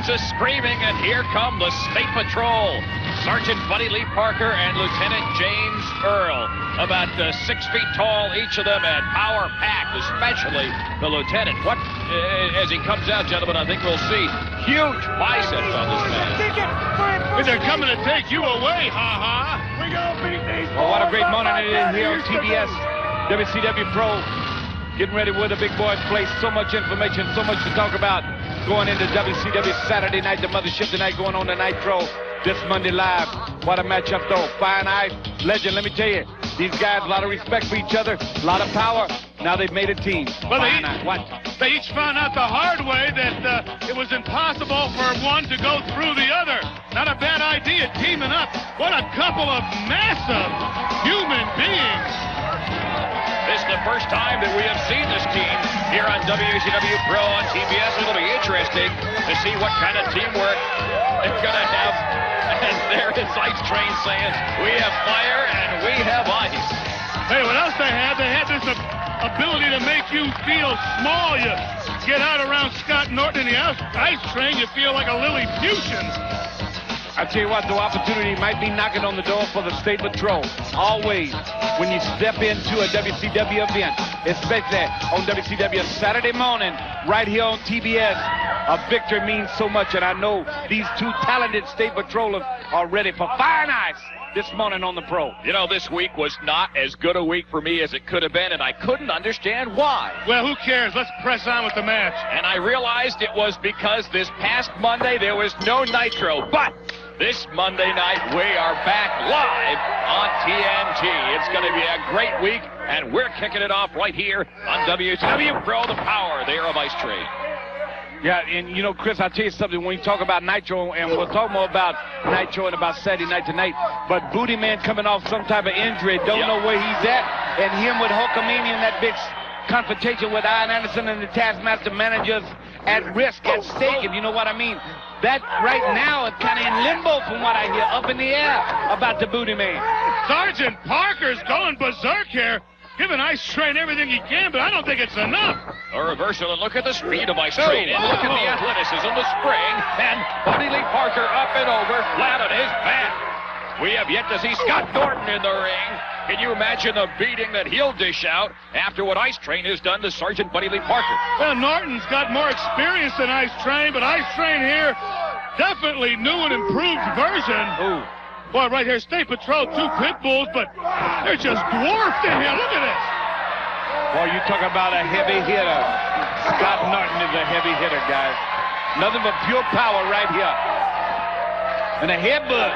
crowds are screaming, and here come the State Patrol. Sergeant Buddy Lee Parker and Lieutenant James Earl. About 6 feet tall, each of them, and power-packed, especially the lieutenant. What, as he comes out, gentlemen, I think we'll see huge biceps on this man. They're coming to take you away, ha-ha. We're going to beat these boys. Well, what a great morning it is here on TBS. WCW Pro. Getting ready with the big boys play. So much information, so much to talk about. Going into WCW Saturday night, the mothership tonight, going on the Nitro this Monday live. What a matchup, though. Fine Ice, legend, let me tell you. These guys, a lot of respect for each other, a lot of power. Now they've made a team. Well, they each found out the hard way that it was impossible for one to go through the other. Not a bad idea, teaming up. What a couple of massive human beings. This is the first time that we have seen this team here on WCW Pro on TBS. It'll be interesting to see what kind of teamwork they're going to have. And there is Ice Train saying, we have fire and we have ice. Hey, what else they had? They had this ability to make you feel small. You get out around Scott Norton and the Ice Train, you feel like a Lilliputian. I tell you what, the opportunity might be knocking on the door for the State Patrol. Always, when you step into a WCW event, especially on WCW Saturday morning, right here on TBS, a victory means so much. And I know these two talented State Patrollers are ready for fine ice this morning on the Pro. You know, this week was not as good a week for me as it could have been, and I couldn't understand why. Well, who cares? Let's press on with the match. And I realized it was because this past Monday there was no Nitro, but this Monday night, we are back live on TNT. It's going to be a great week, and we're kicking it off right here on WCW Pro, the power there of Ice Train. Yeah, and you know, Chris, I'll tell you something. When you talk about Nitro, and we'll talk more about Nitro and about Saturday night tonight, but Booty Man coming off some type of injury, don't know where he's at, and him with Hulkamania and that big confrontation with Ian Anderson and the Taskmaster managers at risk, at stake, if you know what I mean. That right now is kind of in limbo from what I hear, up in the air about the Booty Man. Sergeant Parker's going berserk here, giving Ice Train everything he can, but I don't think it's enough. A reversal, and look at the speed of Ice Train, and look at the athleticism, the spring, and Buddy Lee Parker up and over, flat on his back. We have yet to see Scott Norton in the ring. Can you imagine the beating that he'll dish out after what Ice Train has done to Sergeant Buddy Lee Parker? Well, Norton's got more experience than Ice Train, but Ice Train here, definitely new and improved version. Ooh. Boy, right here, State Patrol, two pit bulls, but they're just dwarfed in here. Look at this. Boy, you talk about a heavy hitter. Scott Norton is a heavy hitter, guys. Nothing but pure power right here. And a headbutt.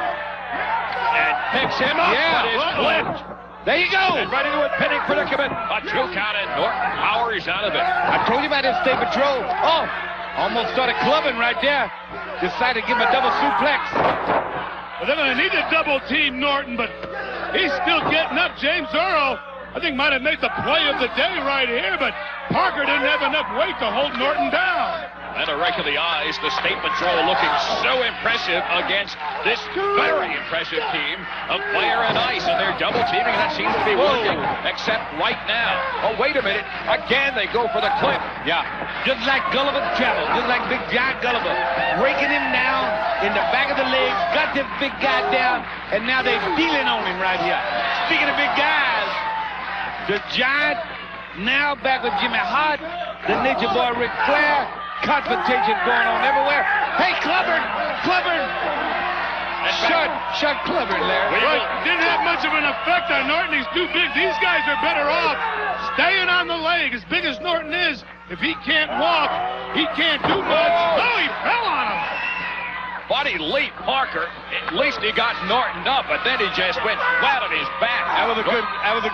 And picks him up, Yeah, but is flipped. There you go. And right into a pinning predicament. A 2 count, and Norton powers out of it. I told you about this State Patrol. Oh, almost started clubbing right there. Decided to give him a double suplex. Well, they're going to need to double team Norton, but he's still getting up. James Earl, I think, might have made the play of the day right here, but Parker didn't have enough weight to hold Norton down. And a rake of the eyes, the State Patrol looking so impressive against this very impressive team of Fire and Ice, and they're double teaming, and that seems to be working, except right now. Oh, wait a minute. Again, they go for the clip. Yeah, just like Gulliver's Travel, just like Big Giant Gulliver. Breaking him down in the back of the legs, got this big guy down, and now they're dealing on him right here. Speaking of big guys, the Giant now back with Jimmy Hart, the Nature Boy Ric Flair. Confrontation going on everywhere. Hey, Clubbard! Shut Clubbard, Larry. Well, didn't have much of an effect on Norton. He's too big. These guys are better off staying on the leg. As big as Norton is, if he can't walk, he can't do much. Oh, he fell on him. Buddy Lee Parker, at least he got Norton up, but then he just went flat on his back. That was a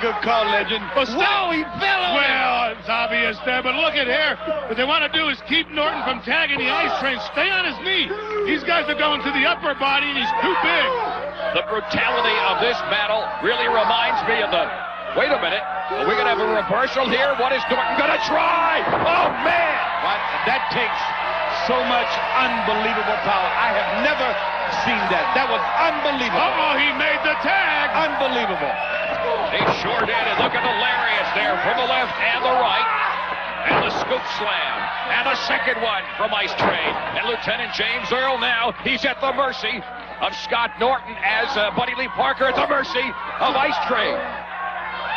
good call, legend. Whoa, he fell on him. Well, it's obvious there, but look at here. What they want to do is keep Norton from tagging the Ice Train. Stay on his knee. These guys are going to the upper body, and he's too big. The brutality of this battle really reminds me of the... Wait a minute. Are we going to have a reversal here? What is Norton going to try? Oh, man! What? That takes so much unbelievable power. I have never seen that. That was unbelievable. Uh-oh, he made the tag. Unbelievable. He sure did. And look at the lariats there from the left and the right. And the scoop slam. And a second one from Ice Train. And Lieutenant James Earl now, he's at the mercy of Scott Norton as Buddy Lee Parker at the mercy of Ice Train.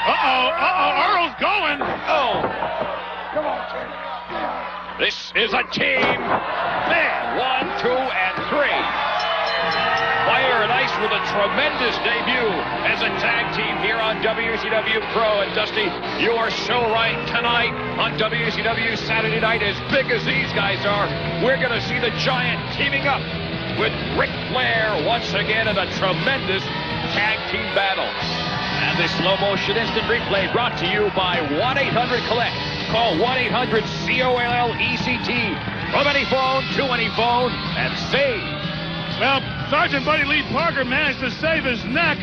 Earl's going. Oh. Come on, Train. This is a team. Man, 1, 2, and 3. Fire and Ice with a tremendous debut as a tag team here on WCW Pro. And Dusty, you are so right. Tonight on WCW Saturday Night, as big as these guys are, we're going to see the Giant teaming up with Ric Flair once again in a tremendous tag team battle. And this slow motion instant replay brought to you by 1-800-COLLECT. Call 1-800-COLLECT from any phone to any phone and save. Well, Sergeant Buddy Lee Parker managed to save his neck.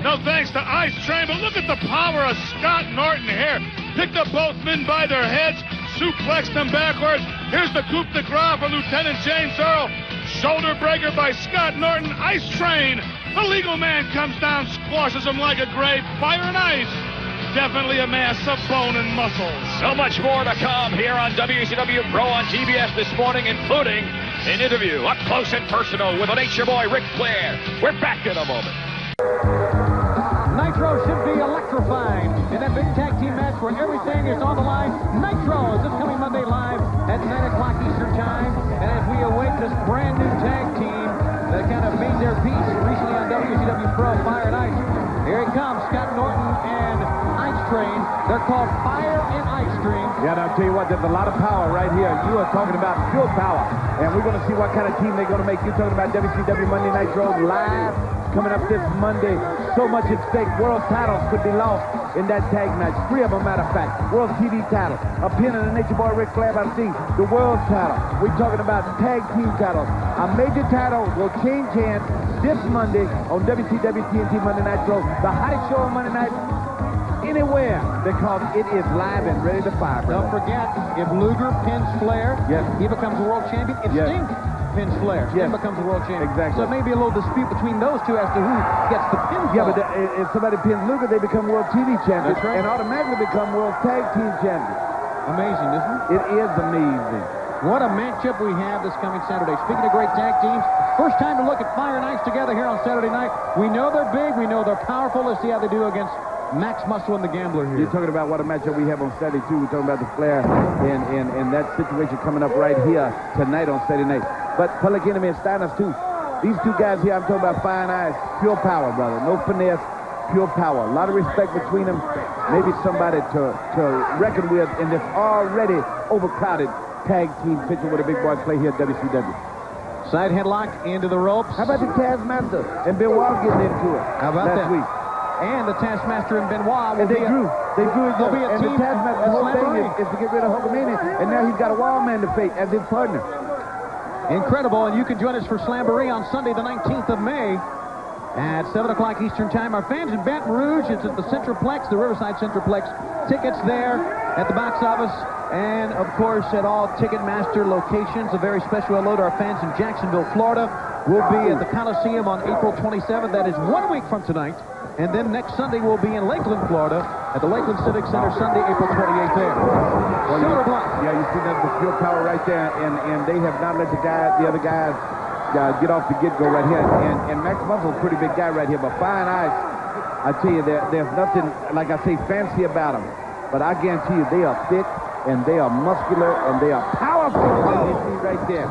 No thanks to Ice Train, but look at the power of Scott Norton here. Picked up both men by their heads, suplexed them backwards. Here's the coup de grace for Lieutenant James Earl. Shoulder breaker by Scott Norton. Ice Train. The legal man comes down, squashes him like a grave. Fire and Ice. Definitely a mass of bone and muscles. So much more to come here on WCW Pro on TBS this morning, including an interview up close and personal with the Nature Boy Ric Flair. We're back in a moment. Nitro should be electrifying in that big tag team match where everything is on the line. Nitro is this coming Monday live at 9 o'clock Eastern Time. And as we await this brand new tag team that kind of made their peace recently on WCW Pro, Fire and Ice. Here it comes, Scott Norton and Ice Train. They're called Fire and Ice Train. Yeah, and I'll tell you what, there's a lot of power right here. You are talking about pure power. And we're going to see what kind of team they're going to make. You're talking about WCW Monday Nitro live coming up this Monday. So much at stake. World titles could be lost in that tag match. 3 of them, matter of fact. World TV title. A pin in the Nature Boy Ric Flair by the the world title. We're talking about tag team titles. A major title will change hands this Monday on WCW TNT Monday Nitro. The hottest show on Monday night anywhere, because it is live and ready to fire. Don't forget, if Luger pins Flair, yes, he becomes a world champion. If Sting pins Flair, Sting becomes a world champion. Exactly. So it may be a little dispute between those two as to who gets the pinfall. Yeah, but if somebody pins Luger, they become world TV champions. That's right. And automatically become world tag team champions. Amazing, isn't it? It is amazing. What a matchup we have this coming Saturday. Speaking of great tag teams, first time to look at Fire and Ice together here on Saturday night. We know they're big. We know they're powerful. Let's see how they do against Maxx Muscle and the Gambler here. You're talking about what a matchup we have on Saturday, too. We're talking about the Flair and that situation coming up right here tonight on Saturday night. But Public Enemy and Steiner, too. These two guys here, I'm talking about Fire and Ice, pure power, brother. No finesse, pure power. A lot of respect between them. Maybe somebody to reckon with in this already overcrowded tag team picture with a big boy play here at WCW. Side headlock into the ropes. How about the Taskmaster and Benoit getting into it? How about last that? Week? And the Taskmaster and Benoit will and they grew. They grew. They'll be a and team. The Taskmaster, the whole thing is to get rid of Hulkamania, and now he's got a Wild Man to face as his partner. Incredible, and you can join us for Slamboree on Sunday, the 19th of May at 7 o'clock Eastern Time. Our fans in Baton Rouge, it's at the Centroplex, the Riverside Centroplex. Tickets there at the box office, and of course at all Ticketmaster locations. A very special hello to our fans in Jacksonville, Florida. We'll be at the Coliseum on April 27th. That is 1 week from tonight. And then next Sunday we'll be in Lakeland, Florida, at the Lakeland Civic Center, Sunday, April 28th there. Silver Block. Yeah, you see that the pure power right there, and they have not let the other guys get off the get-go right here. And Maxx Muscle's a pretty big guy right here, but Fire and Ice, I tell you, there's nothing, like I say, fancy about them. But I guarantee you, they are thick, and they are muscular, and they are powerful. You see right there.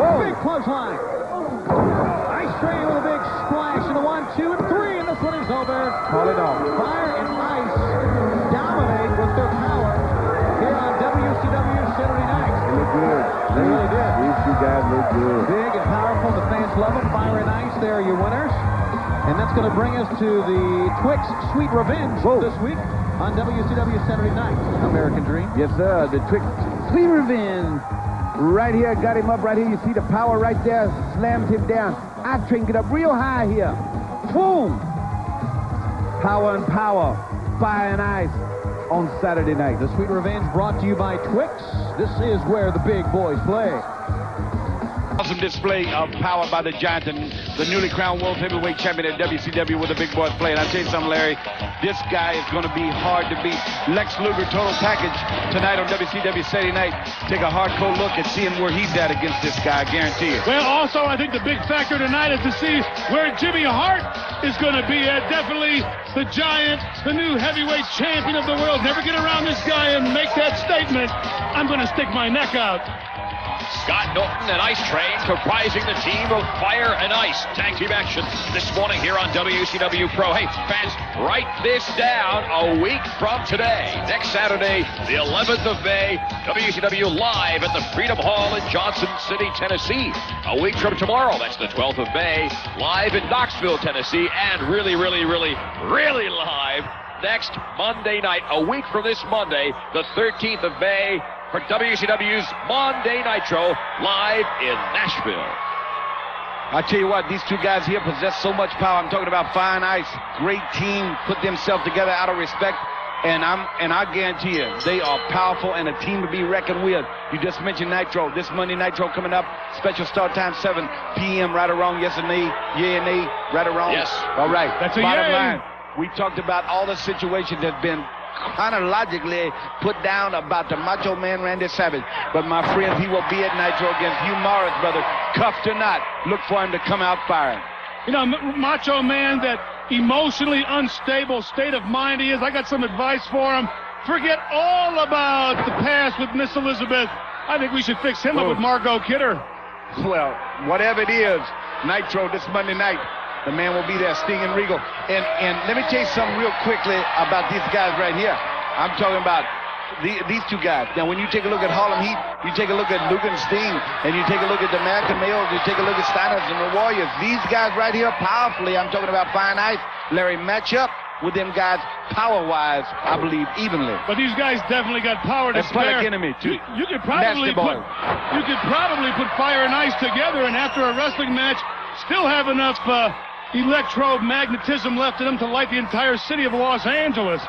Whoa. Big clothesline. Ice Train with a big splash, and a 1, 2, and 3, and this one is over. Call it off. Fire and Ice dominate with their power here on WCW Saturday night. They look good. They really did. These two guys look good. Big and powerful. The fans love them. Fire and Ice, they're your winners. And that's going to bring us to the Twix Sweet Revenge this week on WCW Saturday night. American Dream. Yes, sir. The Twix Sweet Revenge. Right here, got him up right here. You see the power right there, slams him down. Ice Train get up real high here. Boom! Power and power. Fire and Ice on Saturday night. The Sweet Revenge brought to you by Twix. This is where the big boys play. Awesome display of power by the Giant and the newly crowned World Heavyweight Champion at WCW with the big boys play. And I'll tell you something, Larry, This guy is going to be hard to beat. Lex Luger total package tonight on WCW Saturday night. Take a hardcore look at seeing where he's at against this guy, I guarantee you. Well, also, I think the big factor tonight is to see where Jimmy Hart is going to be at. Definitely the Giant, the new heavyweight champion of the world. Never get around this guy and make that statement, I'm going to stick my neck out. Scott Norton and Ice Train comprising the team of Fire and Ice. Tag team action this morning here on WCW Pro. Hey, fans, write this down a week from today. Next Saturday, the 11th of May, WCW Live at the Freedom Hall in Johnson City, Tennessee. A week from tomorrow, that's the 12th of May, live in Knoxville, Tennessee, and really live next Monday night, a week from this Monday, the 13th of May, for WCW's Monday Nitro, live in Nashville. I tell you what, these two guys here possess so much power. I'm talking about Fire and Ice. Great team, put themselves together out of respect. And I guarantee you, they are powerful and a team to be reckoned with. You just mentioned Nitro. This Monday Nitro coming up. Special start time, 7 p.m. Right or wrong, yes or nay? Yay and nay, right or wrong? Yes. All right. That's a bottom yay. line. We talked about all the situations that have been chronologically put down about the Macho Man Randy Savage. But my friends, he will be at Nitro against Hugh Morris, brother. Cuffed or not, look for him to come out firing. You know, Macho Man, that emotionally unstable state of mind he is, I got some advice for him. Forget all about the past with Miss Elizabeth. I think we should fix him up with Margot Kidder. Well, whatever it is, Nitro this Monday night, the man will be there, Stinging Regal. And let me tell you something real quickly about these guys right here. I'm talking about these two guys. Now, when you take a look at Harlem Heat, you take a look at Luke and Sting, and you take a look at the American Males, you take a look at Steiner and the Warriors. These guys right here, powerfully, I'm talking about Fire and Ice, Larry, match up with them guys power-wise, I believe, evenly. But these guys definitely got power to spare. Public Enemy, too. You could probably put Fire and Ice together, and after a wrestling match, still have enough electromagnetism left in them to light the entire city of Los Angeles.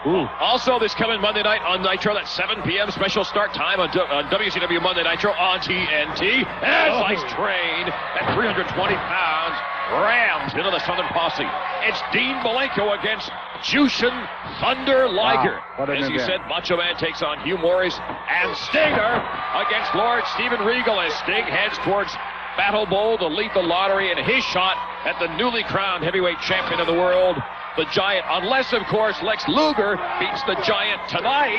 Ooh. Also, this coming Monday night on Nitro, that's 7 p.m. special start time on WCW Monday Nitro on TNT. As Ice Train at 320 pounds rams into the Southern Posse. It's Dean Malenko against Jushin Thunder Liger. Wow, as you said, Macho Man takes on Hugh Morris, and Stinger against Lord Steven Regal as Sting heads towards Battle Bowl, the Lethal Lottery, and his shot at the newly crowned heavyweight champion of the world, the Giant. Unless, of course, Lex Luger beats the Giant tonight.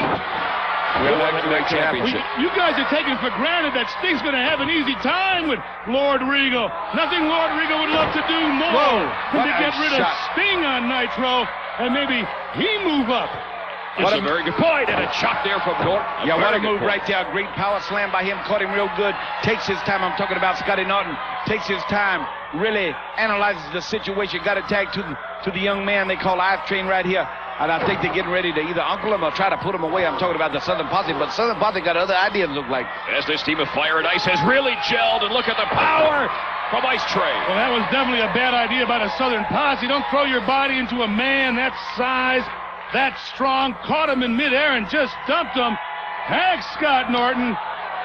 Championship. You guys are taking for granted that Sting's going to have an easy time with Lord Regal. Nothing Lord Regal would love to do more than to get rid of Sting on Nitro, and maybe he move up. It's a very good point, and a chop there from Norton. Yeah, what a move right there. Great power slam by him. Caught him real good. Takes his time. I'm talking about Scotty Norton. Takes his time. Really analyzes the situation. Got a tag to the young man they call Ice Train right here. And I think they're getting ready to either uncle him or try to put him away. I'm talking about the Southern Posse, but Southern Posse got other ideas, look like. As this team of Fire and Ice has really gelled, and look at the power from Ice Train. Well, that was definitely a bad idea by the Southern Posse. Don't throw your body into a man that size, that strong. Caught him in midair and just dumped him. Tags Scott Norton.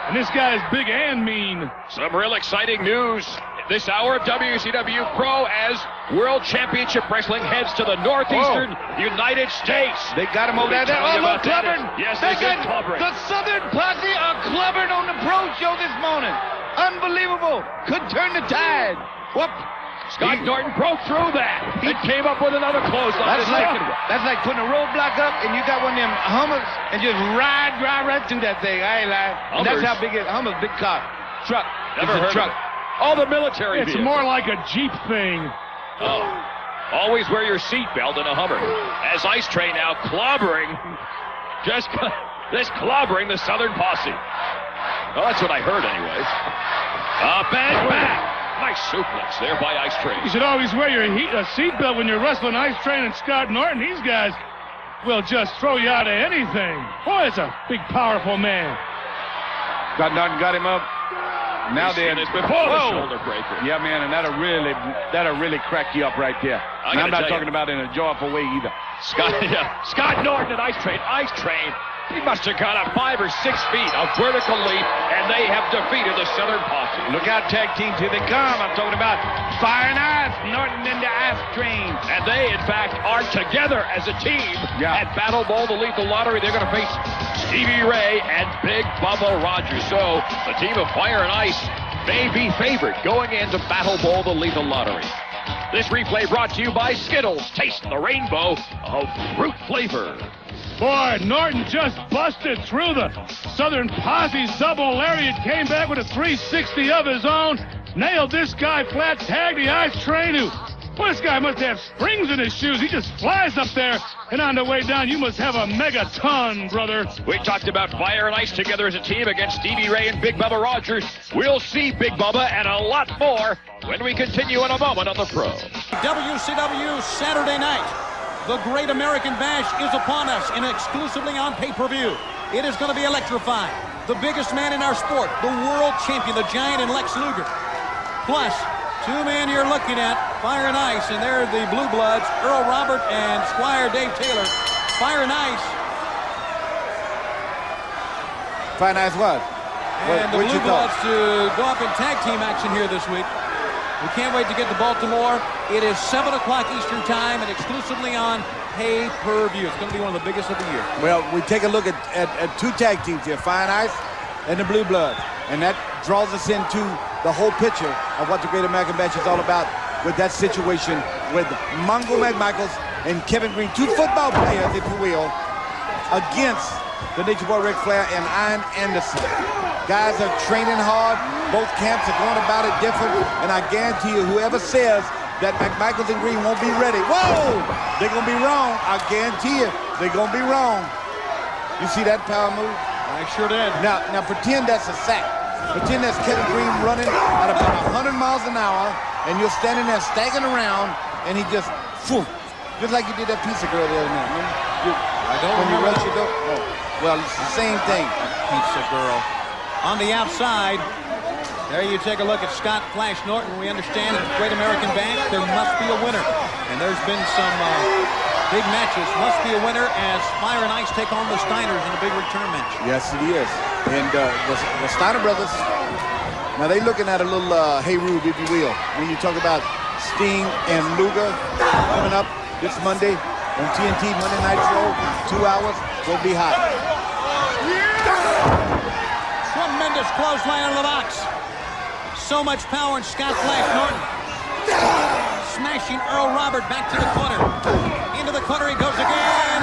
And this guy is big and mean. Some real exciting news this hour of WCW Pro as World Championship Wrestling heads to the northeastern United States. They got him over there. Oh, look, clubbering. Yes, they got clubbering. The Southern Posse are clubbering on the Pro Show this morning. Unbelievable. Could turn the tide. Whoop. Scott Norton broke through that. He came up with another clothesline. That's like putting a roadblock up and you got one of them Hummers and just drive right through that thing. I ain't lying. And that's how big it is. Hummer's big car. Truck. Never heard of it. All the military It's vehicles. more like a Jeep thing. Oh. Always wear your seatbelt in a Hummer. As Ice Train now clobbering, just clobbering the Southern Posse. Well, that's what I heard anyways. Back. Nice suplex there by Ice Train. You should always wear your seatbelt when you're wrestling Ice Train and Scott Norton. These guys will just throw you out of anything. Boy, it's a big, powerful man. Scott Norton got him up. Now then, it's before the shoulder breaker. Yeah, man, and that'll really crack you up right there. And I'm not talking about in a joyful way either. Scott Norton and Ice Train. Ice Train, he must have got up 5 or 6 feet of vertical leap and they have defeated the Southern Posse. Look out, tag teams, here they come. I'm talking about Fire and Ice, Norton and the Ice Train. And they, in fact, are together as a team at Battle Bowl, the Lethal Lottery. They're going to face Stevie Ray and Big Bubba Rogers. So the team of Fire and Ice may be favored going into Battle Bowl, the Lethal Lottery. This replay brought to you by Skittles. Taste the rainbow of fruit flavor. Boy, Norton just busted through the Southern Posse's double lariat, came back with a 360 of his own, nailed this guy flat, tagged the Ice Train, who, well, this guy must have springs in his shoes. He just flies up there, and on the way down, you must have a megaton, brother. We talked about Fire and Ice together as a team against Stevie Ray and Big Bubba Rogers. We'll see Big Bubba and a lot more when we continue in a moment on the Pro. WCW Saturday night. The Great American Bash is upon us and exclusively on pay-per-view. It is going to be electrifying. The biggest man in our sport, the world champion, the Giant, and Lex Luger. Plus, two men you're looking at, Fire and Ice, and they're the Blue Bloods, Earl Robert and Squire Dave Taylor. Fire and Ice. Fire and Ice what? And the Blue Bloods to go up in tag team action here this week. We can't wait to get to Baltimore. It is 7 o'clock Eastern time and exclusively on pay-per-view. It's going to be one of the biggest of the year. Well, we take a look at two tag teams here, Fire and Ice and the Blue Bloods. And that draws us into the whole picture of what the Great American Bash is all about with that situation with Mongo McMichaels and Kevin Green, two football players, if you will, against the Nature Boy Ric Flair and Ian Anderson. Guys are training hard. Both camps are going about it different. And I guarantee you, whoever says that McMichaels and Green won't be ready, whoa, they're going to be wrong. I guarantee you, they're going to be wrong. You see that power move? I sure did. Now pretend that's a sack. Pretend that's Kevin Green running at about 100 miles an hour, and you're standing there staggering around, and he just, phew, just like you did that pizza girl the other night. I don't when you remember. rush your door. Oh. Well, it's the same thing. Pizza girl. On the outside, there you take a look at Scott Flash Norton. We understand that the Great American Bash, there must be a winner. And there's been some big matches. Must be a winner as Fire and Ice take on the Steiners in a big return match. Yes, it is. And the Steiner brothers, now they're looking at a little hey Rube, if you will. When you talk about Sting and Luger coming up this Monday on TNT Monday Night Show, 2 hours, will be hot. Tremendous clothesline out of the box. So much power in Scott Flash Norton. Smashing Earl Robert back to the corner. Into the corner he goes again.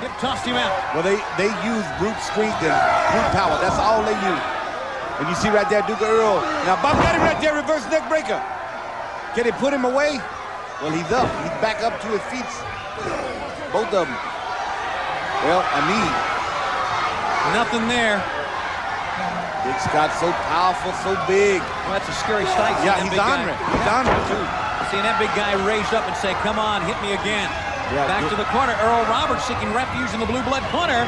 It tossed him out. Well, they use brute strength and brute power. That's all they use. And you see right there, Duke Earl. Now, Bob got him right there, reverse neck breaker. Can they put him away? Well, he's up. He's back up to his feet. Both of them. Well, I mean, nothing there. Big Scott's so powerful, so big. Well, that's a scary sight. Yeah, he's honoring. He's honoring, too. Seeing that big guy raise up and say, come on, hit me again. Yeah, back to the corner. Earl Roberts seeking refuge in the Blue Blood corner.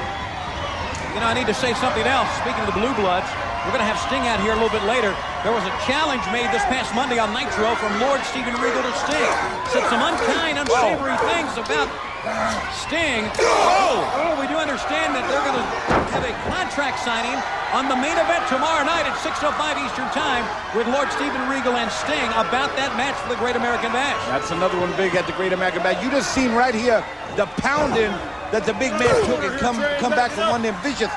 You know, I need to say something else. Speaking of the Blue Bloods, we're going to have Sting out here a little bit later. There was a challenge made this past Monday on Nitro from Lord Steven Regal to Sting. Said some unkind, unsavory things about Sting. Oh, we do understand that they're going to have a contract signing on the main event tomorrow night at 6:05 Eastern Time with Lord Steven Regal and Sting about that match for the Great American Bash. That's another one big at the Great American Bash. You just seen right here the pounding that the big man took and come back from one of them vicious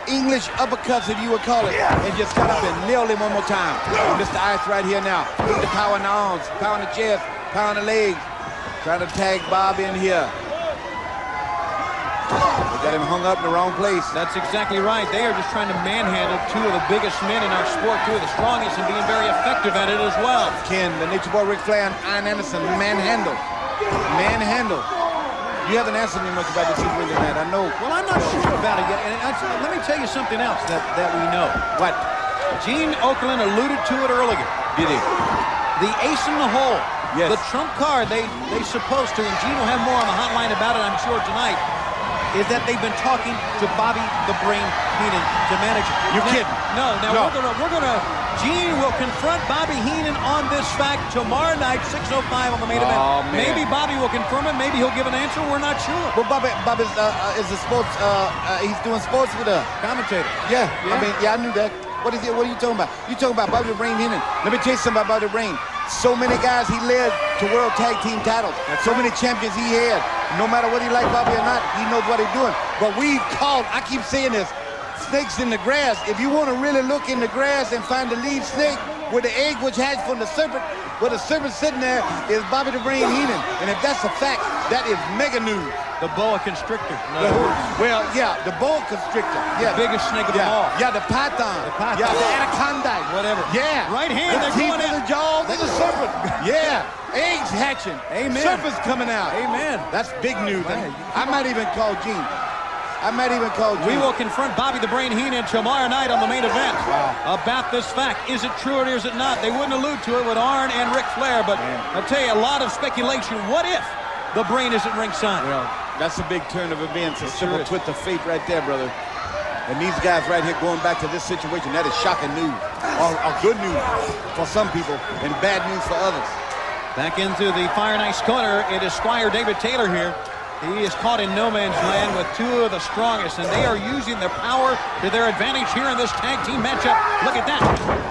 English uppercuts, if you would call it, and just got up and nailed him one more time. And Mr. Ice right here now. Put the power in the arms, power in the chest, power in the legs. Trying to tag Bob in here. They got him hung up in the wrong place. That's exactly right. They are just trying to manhandle two of the biggest men in our sport, two of the strongest, and being very effective at it as well. Ken, the Nature Boy Ric Flair and Ian Anderson, manhandle. Manhandle. You haven't answered me much about this situation, man. I know. Well, I'm not sure about it yet. And let me tell you something else that we know. What? Gene Okerlund alluded to it earlier. Did he? The ace in the hole. Yes. The trump card they supposed to, and Gene will have more on the hotline about it, I'm sure, tonight, is that they've been talking to Bobby the Brain Heenan to manage it. You're kidding. No. Now we're gonna Gene will will confront Bobby Heenan on this fact tomorrow night, 6:05 on the main event. Man. Maybe Bobby will confirm it. Maybe he'll give an answer. We're not sure. Well, Bobby is a sports. He's doing sports with a Commentator. Yeah. I mean, I knew that. What are you talking about? You talking about Bobby the Brain Heenan? Let me tell you something about Bobby the Brain. So many guys he led to world tag team titles. So many champions he had. No matter what he liked Bobby or not, he knows what he's doing. But we've called, I keep saying this, snakes in the grass. If you want to really look in the grass and find the lead snake with the egg which hatched from the serpent, where the serpent sitting there is Bobby the Brain Heenan. And if that's a fact, that is mega news. The boa constrictor. Well, yeah, the boa constrictor. Yeah, the biggest snake of them all. Yeah, the python. Yeah, the anaconda. Whatever. Yeah. Right hand, they're teeth going in. The jaws of the serpent. Yeah. Eggs hatching. Amen. Serpents coming out. Amen. That's big news. I might even call Gene. We will confront Bobby the Brain Heenan tomorrow night on the main event about this fact. Is it true or is it not? They wouldn't allude to it with Arn and Ric Flair, but I'll tell you, a lot of speculation. What if the Brain isn't ringside? Well, that's a big turn of events. A simple twist of fate right there, brother. And these guys right here going back to this situation, that is shocking news. Or good news for some people and bad news for others. Back into the Fire and Ice corner, it is Squire David Taylor here. He is caught in no man's land with two of the strongest, and they are using their power to their advantage here in this tag team matchup. Look at that.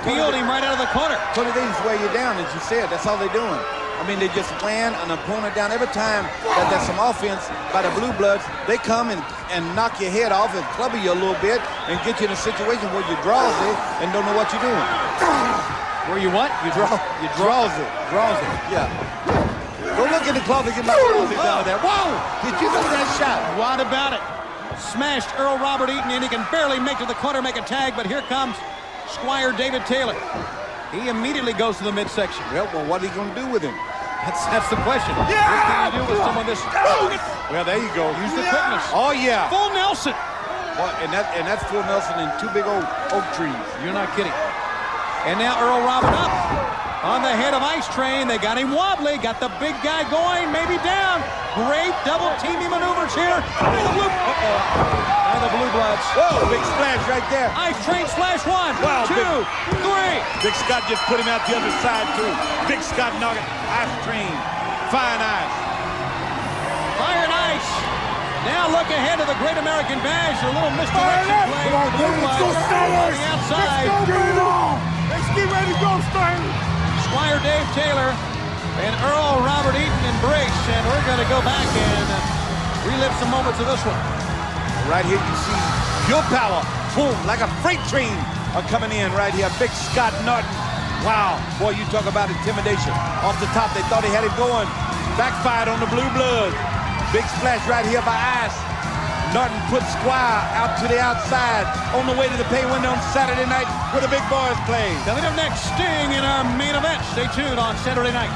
Peeled him right out of the corner. Tony, they just wear you down, as you said. That's all they're doing. I mean, they just wearing an opponent down. Every time that there's some offense by the Blue Bloods, they come and knock your head off and clubber you a little bit and get you in a situation where you draws it and don't know what you're doing. Where you what? You draws it. Draws it. Yeah. Go look in the closet, get my closet down there. Whoa! Did you see that shot? What about it? Smashed Earl Robert Eaton, and he can barely make to the corner, make a tag, but here comes Squire David Taylor. He immediately goes to the midsection. Well, what are you going to do with him? That's the question. Yeah! What can you do with someone this... Well, there you go. Use the quickness. Oh, yeah. Full Nelson. Well, and that's full Nelson and two big old oak trees. You're not kidding. And now Earl Robert up on the head of Ice Train. They got him wobbly. Got the big guy going. Maybe down. Great double teaming maneuvers here. And the Blue Bloods. Whoa, big splash right there. Ice Train splash 1, wow, 2, 3. Big Scott just put him out the other side, too. Big Scott knocking Ice Train. Fire and Ice. Fire and Ice. Now look ahead to the Great American Bash. A little misdirection play for the Blue Bloods on the outside. Let's get ready to go, Steiner. Squire Dave Taylor and Earl Robert Eaton embrace, and we're going to go back and relive some moments of this one. Right here you see pure power, boom, like a freight train are coming in right here. Big Scott Norton. Wow, boy, you talk about intimidation. Off the top, they thought he had it going. Backfired on the Blue Bloods. Big splash right here by Ice. Norton put Squire out to the outside on the way to the pay window on Saturday night where the big boys play. Coming up next, Sting in our main event. Stay tuned on Saturday night.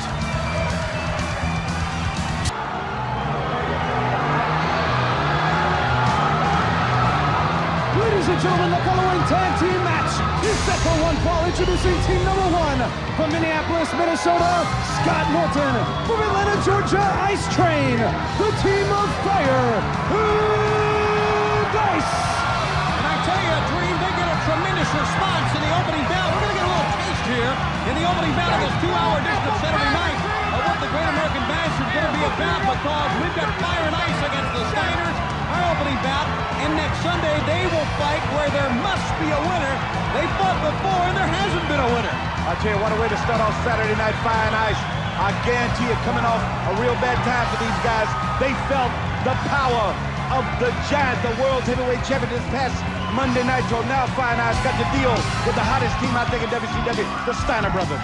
Ladies and gentlemen, the following tag team match is set for one fall. Introducing team number 1 from Minneapolis, Minnesota, Scott Norton. From Atlanta, Georgia, Ice Train. The team of Fire and Ice. And I tell you, Dream, they get a tremendous response in the opening bout. We're going to get a little taste here in the opening bout of this 2-hour edition of Saturday night of what the Great American Bash is going to be about, because we've got Fire and Ice against the Steiners, our opening bout, and next Sunday they will fight where there must be a winner. They fought before and there hasn't been a winner. I tell you, what a way to start off Saturday night, Fire and Ice. I guarantee you, coming off a real bad time for these guys, they felt the power of the Giant, the world heavyweight champion this past Monday night. So now Fire and Ice got to deal with the hottest team, I think, in WCW, the Steiner brothers.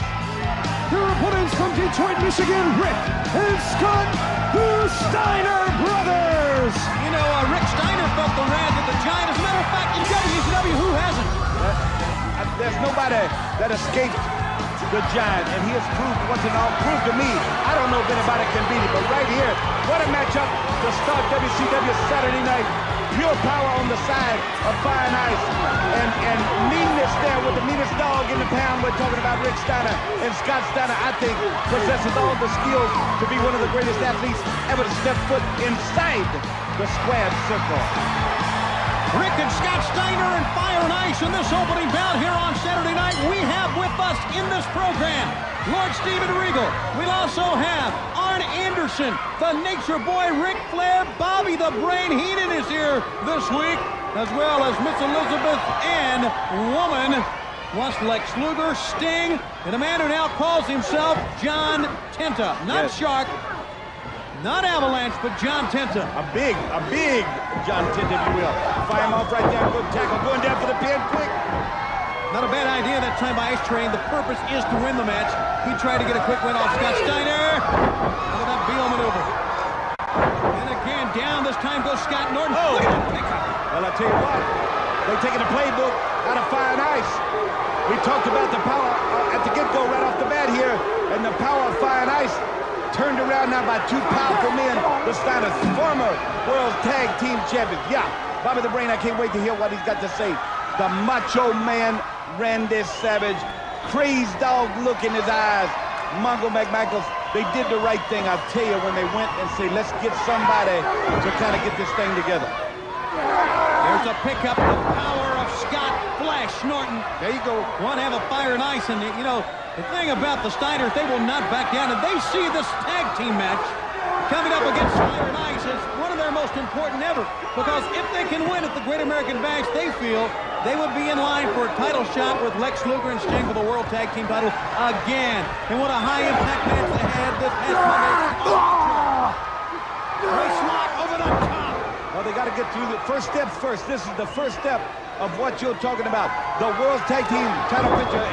Your opponents from Detroit, Michigan, Rick and Scott, the Steiner brothers. You know, Rick Steiner felt the wrath of the Giant. As a matter of fact, in WCW, who hasn't? There's nobody that escaped the Giant, and he has proved once and all, proved to me. I don't know if anybody can beat him, but right here, what a matchup to start WCW Saturday night. Pure power on the side of Fire and Ice, and meanness there with the meanest dog in the pound. We're talking about Rick Steiner, and Scott Steiner, I think, possesses all the skills to be one of the greatest athletes ever to step foot inside the squared circle. Rick and Scott Steiner and Fire and Ice in this opening bout here on Saturday night. We have with us us in this program, Lord Steven Regal. We'll also have Arn Anderson, the Nature Boy, Ric Flair, Bobby the Brain Heenan is here this week, as well as Miss Elizabeth and Woman, plus Lex Luger, Sting, and a man who now calls himself John Tenta. Not Shark, not Avalanche, but John Tenta. A big John Tenta, if you will. Fire him off right there. Good tackle. Going down for the pin quick. Not a bad idea that time by Ice Train. The purpose is to win the match. He tried to get a quick win off Scott Steiner. Look at that Beal maneuver. And again, down this time goes Scott Norton. Oh! Look at that pickup. Well, I tell you what, they're taking the playbook out of Fire and Ice. We talked about the power at the get-go right off the bat here, and the power of Fire and Ice turned around now by two powerful men, the Steiners, former World Tag Team Champions. Yeah, Bobby the Brain, I can't wait to hear what he's got to say. The Macho Man, Randy Savage, crazed dog look in his eyes. Mongo McMichaels, they did the right thing, I tell you, when they went and say, let's get somebody to kind of get this thing together. There's a pickup, the power of Scott Flash Norton. There you go. Want to have a Fire and Ice, and you know, the thing about the Steiners, they will not back down, and they see this tag team match coming up against Fire and Ice as one of their most important ever, because if they can win at the Great American Bash, they feel they would be in line for a title shot with Lex Luger and Sting for the World Tag Team title again. And what a high-impact match they had this past Monday. Race lock over the top. Well, they got to get through the first step first. This is the first step of what you're talking about. The World Tag Team title picture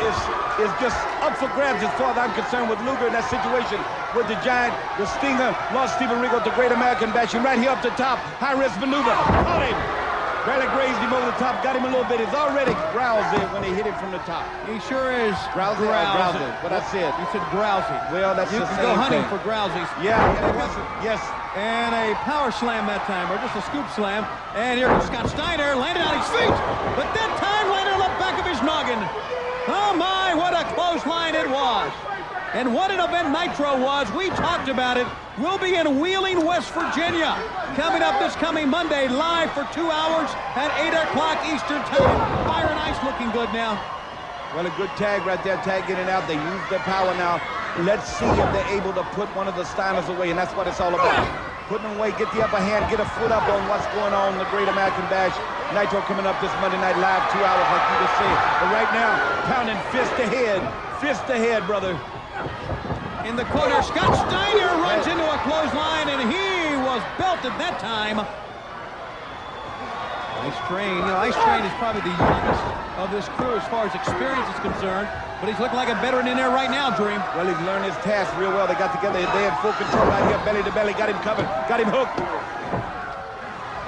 is just up for grabs as far as I'm concerned with Luger in that situation with the Giant, the Stinger, lost Steven Regal at the Great American Bash, and right here up the top, high-risk maneuver. Caught him. Barely grazed him over the top, got him a little bit. He's already grousy when he hit him from the top. He sure is. Grousy. What I said. You said grousy. Well, that's you the can same go hunting thing. for grousies. Yeah, yes. And a power slam that time, or just a scoop slam. And here comes Scott Steiner, landed on his feet, but that time landed on the back of his noggin. Oh my, what a close line it was. And what an event Nitro was. We talked about it. We'll be in Wheeling, West Virginia, coming up this coming Monday, live for 2 hours at 8 o'clock Eastern Time. Fire and Ice looking good now. Well, a good tag right there, tag in and out. They use their power now. Let's see if they're able to put one of the Steiners away, and that's what it's all about. Putting them away, get the upper hand, get a foot up on what's going on in the Great American Bash. Nitro coming up this Monday night live, 2 hours, like you just said. But right now, pounding fist ahead, brother. In the corner, Scott Steiner runs into a clothesline, and he was belted that time. Ice Train, you know, Ice Train is probably the youngest of this crew as far as experience is concerned, but he's looking like a veteran in there right now, Dream. Well, he's learned his task real well. They got together, they had full control right here, belly to belly, got him covered, got him hooked.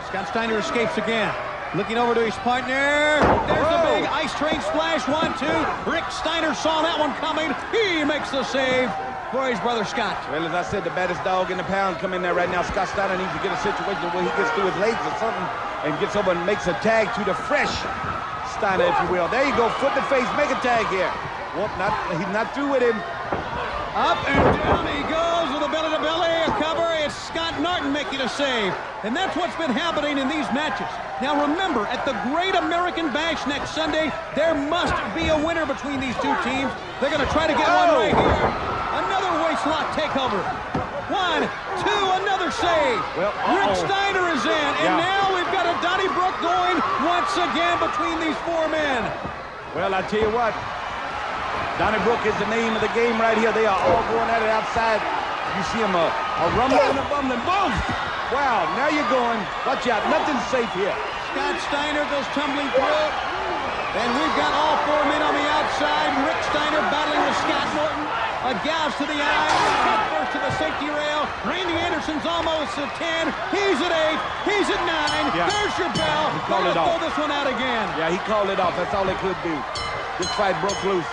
Scott Steiner escapes again. Looking over to his partner. There's the big Ice Train splash, 1-2. Rick Steiner saw that one coming. He makes the save for his brother Scott. Well, as I said, the baddest dog in the pound come in there right now. Scott Steiner needs to get a situation where he gets through his legs or something and gets over and makes a tag to the fresh Steiner, if you will. There you go, foot in the face, make a tag here. Whoop, he's not through with him. Up and down he goes with a belly-to-belly, a cover. It's Scott Norton making a save. And that's what's been happening in these matches. Now remember, at the Great American Bash next Sunday, there must be a winner between these two teams. They're going to try to get one right here. Another waistlock takeover. 1, 2, another save. Well, Rick Steiner is in. And now we've got a Donnybrook going once again between these four men. Well, I tell you what. Donnybrook is the name of the game right here. They are all going at it outside. You see them a rumbling and a bumbling. Boom! Wow, now you're going. Watch out, nothing's safe here. Scott Steiner goes tumbling through. And we've got all four men on the outside. Rick Steiner battling with Scott Norton. A gouge to the eye. Head first to the safety rail. Randy Anderson's almost at 10. He's at 8. He's at 9. Yeah. There's your bell. He called it off. Throw this one out again. Yeah, he called it off. That's all it could be. This fight broke loose.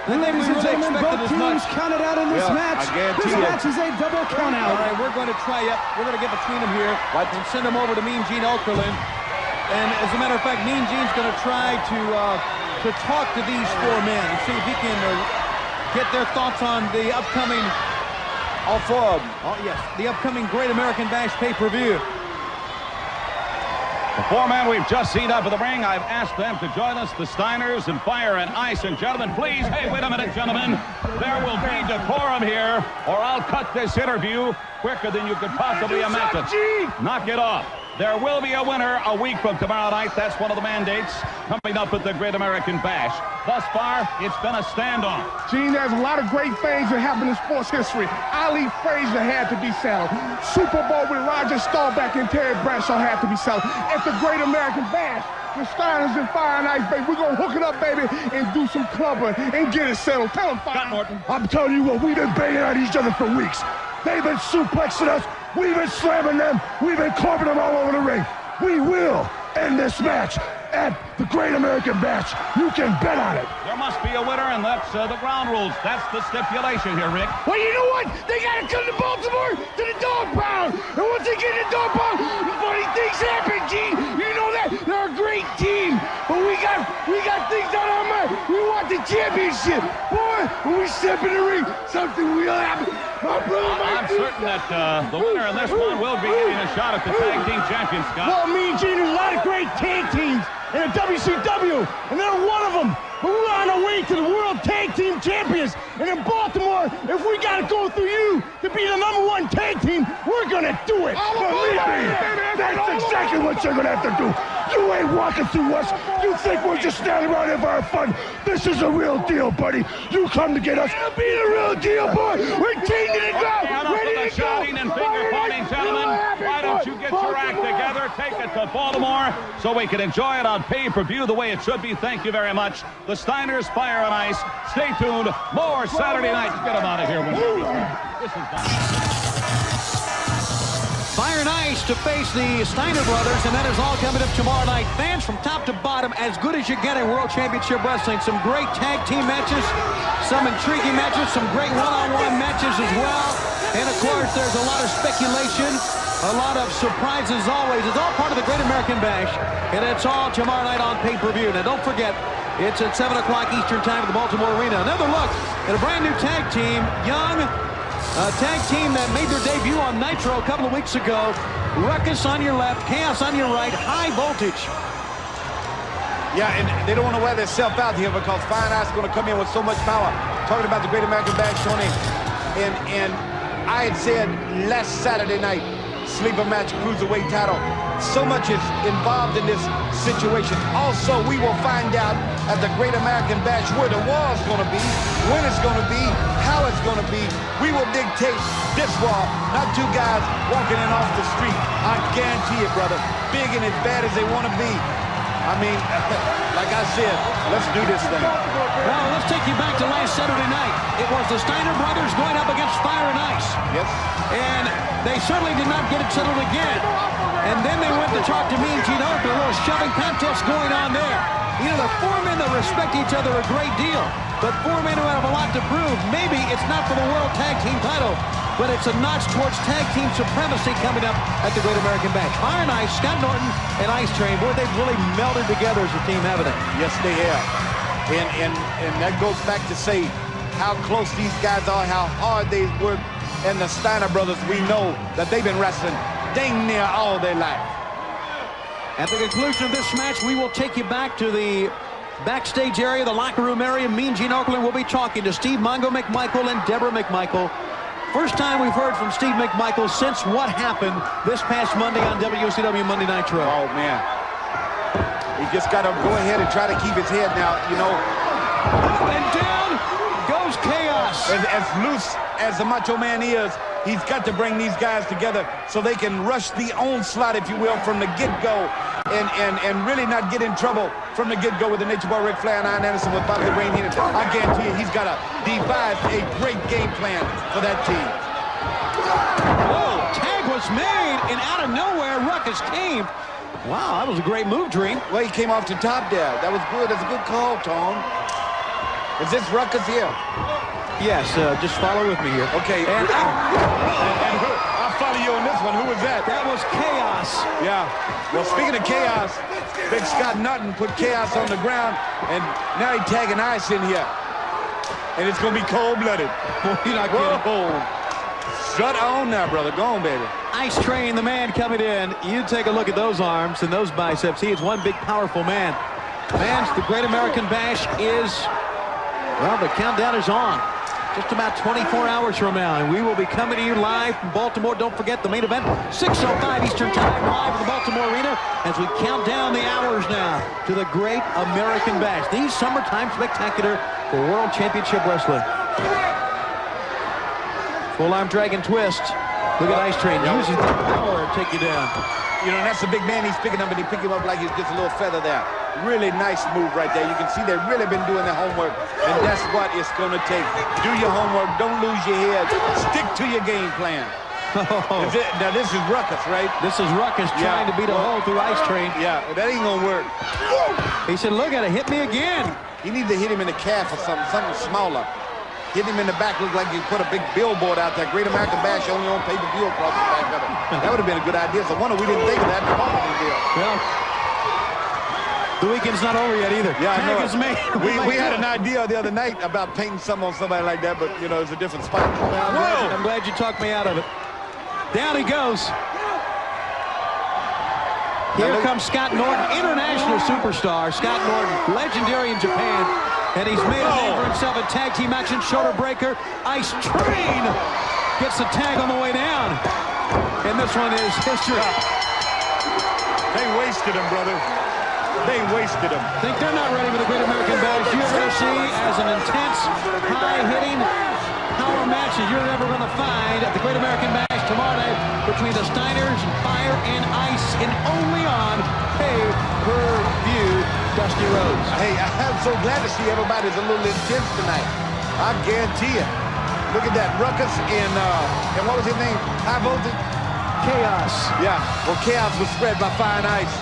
Ladies and gentlemen, both teams counted out in this match. This match is a double count out. All right, we're going to try it. We're going to get between them here and send them over to Mean Gene Okerlund. And as a matter of fact, Mean Gene's going to try to talk to these four men and see if he can get their thoughts on the upcoming... All four of them. Oh, yes, the upcoming Great American Bash pay-per-view. The four men we've just seen up in the ring, I've asked them to join us, the Steiners and Fire and Ice. And gentlemen, please, hey, wait a minute, gentlemen. There will be decorum here, or I'll cut this interview quicker than you could possibly imagine. Knock it off. There will be a winner a week from tomorrow night. That's one of the mandates coming up at the Great American Bash. Thus far, it's been a standoff. Gene, there's a lot of great things that happened in sports history. Ali Frazier had to be settled. Super Bowl with Roger Staubach and Terry Bradshaw had to be settled. At the Great American Bash, the Steiners and Fire and Ice, baby, we're going to hook it up, baby, and do some clubbing and get it settled. Tell them, Fire. Norton. I'm telling you what, we've been banging on each other for weeks. They've been suplexing us. We've been slamming them. We've been clubbing them all over the ring. We will end this match at the Great American Bash. You can bet on it. There must be a winner, and that's the ground rules. That's the stipulation here, Rick. Well, you know what? They got to come to Baltimore to the dog pound. And once they get in the dog pound, funny things happen, Gene. You know that? They're a great team. But we got things on our mind. We want the championship. Boy, when we step in the ring, something will happen. I'm certain that the winner in this one will be getting a shot at the tag team champions, Scott. Well, me and Gene, there's a lot of great tag teams in the WCW, and they're one of them. But we're on our way to the World Tag Team Champions. And in Baltimore, if we got to go through you to be the #1 tag team, we're going to do it. Believe me, that's exactly what you're going to have to do. You ain't walking through us. You think we're just standing around here for our fun. This is a real deal, buddy. You come to get us. It'll be the real deal, boy. We're teaming to go. Ready to go. Shouting and finger pointing, gentlemen. Why don't you get your act together, take it to Baltimore so we can enjoy it on pay-per-view the way it should be. Thank you very much. The Steiners, Fire and Ice. Stay tuned. More Saturday night. Get them out of here. This is Fire and Ice to face the Steiner brothers, and that is all coming up tomorrow night. Fans from top to bottom, as good as you get in World Championship Wrestling. Some great tag team matches, some intriguing matches, some great one-on-one matches as well. And of course, there's a lot of speculation, a lot of surprises always. It's all part of the Great American Bash, and it's all tomorrow night on pay-per-view. Now, don't forget, it's at 7 o'clock Eastern Time at the Baltimore Arena. Another look at a brand new tag team, young tag team that made their debut on Nitro a couple of weeks ago. Ruckus on your left, Chaos on your right, High Voltage. Yeah, and they don't want to wear themselves out here because Fire and Ice is going to come in with so much power. Talking about the Great American Bash, Tony, and I had said last Saturday night, sleeper match, cruiserweight title. So much is involved in this situation. Also, we will find out at the Great American Bash where the war is going to be, when it's going to be, how it's going to be. We will dictate this war, not two guys walking in off the street. I guarantee it, brother. Big and as bad as they want to be. I mean, like I said, let's do this thing. Well, let's take you back to last Saturday night. It was the Steiner brothers going up against Fire and Ice. Yes. And they certainly did not get it settled again. And then they went to talk to me and Gene Oakley. A little shoving contest going on there. You know, they're four men that respect each other a great deal. But four men who have a lot to prove. Maybe it's not for the World Tag Team title, but it's a notch towards tag team supremacy coming up at the Great American Bash. Fire and Ice, Scott Norton and Ice Train. Boy, they've really melded together as a team, haven't they? Yes, they have. And that goes back to say how close these guys are, how hard they work. And the Steiner brothers, we know that they've been wrestling dang near all their life. At the conclusion of this match, we will take you back to the backstage area, the locker room area. Me and Gene Oakley will be talking to Steve Mongo McMichael and Deborah McMichael. First time we've heard from Steve McMichael since what happened this past Monday on WCW Monday Nitro. Oh, man. He just got to go ahead and try to keep his head now, you know. And down goes Chaos. As loose as the Macho Man is, he's got to bring these guys together so they can rush the onslaught, if you will, from the get-go and really not get in trouble from the get-go with the Nature Boy Ric Flair and Iron Anderson with Bobby the Brain Heenan. I guarantee you he's got to devise a great game plan for that team. Whoa, tag was made, and out of nowhere, Ruckus came. Wow, that was a great move, Dream. Well, he came off the top there. That was good. That's a good call, Tone. Is this Ruckus here? Yes, just follow with me here. Okay. And I'll follow you on this one. Who was that? That was Chaos. Yeah. Well, speaking of Chaos, Big Scott Norton put Chaos on the ground, and now he's tagging Ice in here. And it's going to be cold-blooded. You're not kidding. Whoa. Shut on now, brother. Go on, baby. Ice Train, the man coming in. You take a look at those arms and those biceps. He is one big, powerful man. Fans, the Great American Bash is, well, the countdown is on. Just about 24 hours from now, and we will be coming to you live from Baltimore. Don't forget the main event, 6:05 Eastern Time, live at the Baltimore Arena, as we count down the hours now to the Great American Bash. The summertime spectacular for World Championship Wrestling. Full-arm dragon twist. Look at Ice Train using the power to take you down. You know, that's a big man he's picking up, and he picked him up like he's just a little feather there. Really nice move right there. You can see they've really been doing their homework, and that's what it's going to take. Do your homework. Don't lose your head. Stick to your game plan. Now, this is Ruckus, right? This is Ruckus trying to beat a hole through Ice Train. Yeah, that ain't going to work. He said, look at it. Hit me again. You need to hit him in the calf or something smaller. Hit him in the back, look like you put a big billboard out there. Great American Bash only on pay-per-view across the back of it. That would have been a good idea. So wonder we didn't think of that. Well, the weekend's not over yet either. Yeah, I know. Is made. We had an idea the other night about painting something on somebody like that, but, you know, it's a different spot. I'm glad you talked me out of it. Down he goes. Here comes Scott Norton, international superstar. Scott Norton, legendary in Japan. And he's made a name for himself, a tag team action shoulder breaker. Ice Train gets the tag on the way down. And this one is history. They wasted him, brother. They wasted him. Think they're not ready for the Great American Bash. You're going to see as an intense, high-hitting power match as you're ever going to find at the Great American Bash tomorrow night between the Steiners, Fire, and Ice, and only on pay-per-view Dusty Rhodes. Hey, I'm so glad to see everybody's a little intense tonight. I guarantee it. Look at that. Ruckus and what was his name? High Voltage? Chaos. Yeah, well, Chaos was spread by Fire and Ice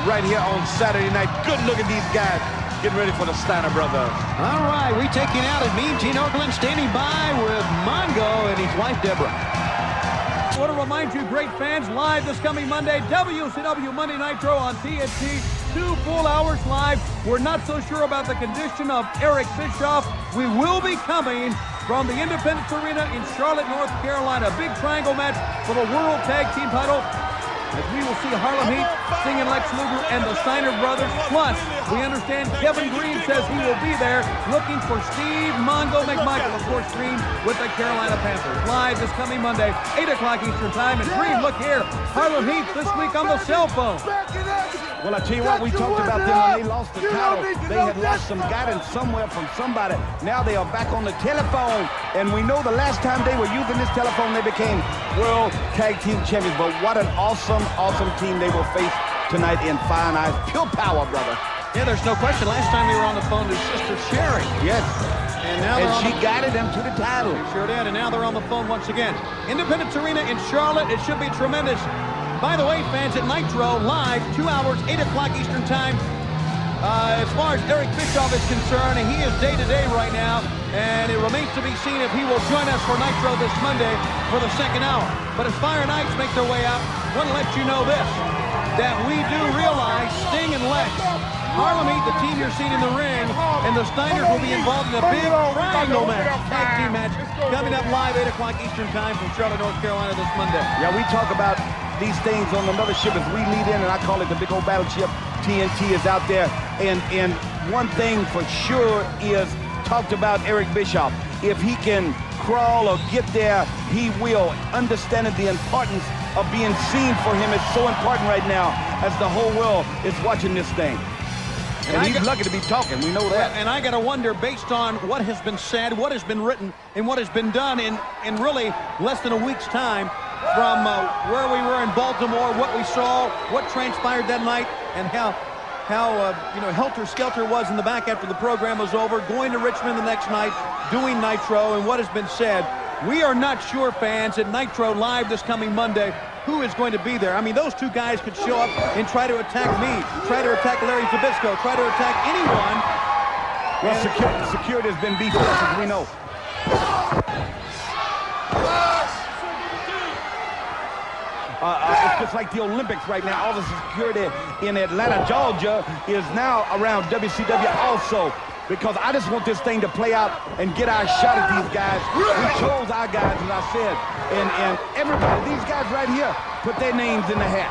right here on Saturday night. Good look at these guys getting ready for the Steiner brothers. All right, we taking out as me, Gene Okerlund, standing by with Mongo and his wife, Deborah. I want to remind you, great fans, live this coming Monday, WCW Monday Nitro on TNT. 2 full hours live. We're not so sure about the condition of Eric Bischoff. We will be coming from the Independence Arena in Charlotte, North Carolina. Big triangle match for the World Tag Team title. As we will see Harlem Heat, Sting and Lex Luger, and the Steiner brothers. Plus, we understand Kevin Green says he will be there looking for Steve Mongo McMichael, of course, Green with the Carolina Panthers. Live this coming Monday, 8 o'clock Eastern Time. And Green, look here, Harlem Heat this week on the cell phone. Well, I tell you what, we talked about them when they lost the title. They had lost some guidance somewhere from somebody. Now they are back on the telephone. And we know the last time they were using this telephone, they became World Tag Team Champions. But what an awesome, awesome team they will face tonight in Fire and Ice. Pure power, brother. Yeah, there's no question. Last time they were on the phone to Sister Sherry. Yes. And now she guided them to the title. Sure did. And now they're on the phone once again. Independence Arena in Charlotte. It should be tremendous. By the way, fans, at Nitro, live, 2 hours, 8 o'clock Eastern Time. As far as Eric Bischoff is concerned, he is day-to-day right now, and it remains to be seen if he will join us for Nitro this Monday for the second hour. But as Fire and Ice make their way out, I want to let you know this, that we do realize Sting and Lex, Harlem Heat, the team you're seeing in the ring, and the Steiners will be involved in a big triangle match, tag team match, coming up live 8 o'clock Eastern Time from Charlotte, North Carolina this Monday. Yeah, we talk about these things on another ship as we lead in, and I call it the big old battleship. TNT is out there, and one thing for sure is talked about Eric Bischoff. If he can crawl or get there, he will. Understanding the importance of being seen for him is so important right now as the whole world is watching this thing. And he's lucky to be talking, we know that. And I got to wonder, based on what has been said, what has been written, and what has been done in really less than a week's time, from where we were in Baltimore, what we saw, what transpired that night, and how helter-skelter was in the back after the program was over, going to Richmond the next night, doing Nitro, and what has been said. We are not sure, fans, at Nitro Live this coming Monday, who is going to be there. I mean, those two guys could show up and try to attack me, try to attack Larry Zbyszko, try to attack anyone. Well, security has been beefed up, as we know. It's just like the Olympics right now. All the security in Atlanta, Georgia is now around WCW also. because I just want this thing to play out and get our shot at these guys. We chose our guys, as I said, and everybody, these guys right here, put their names in the hat.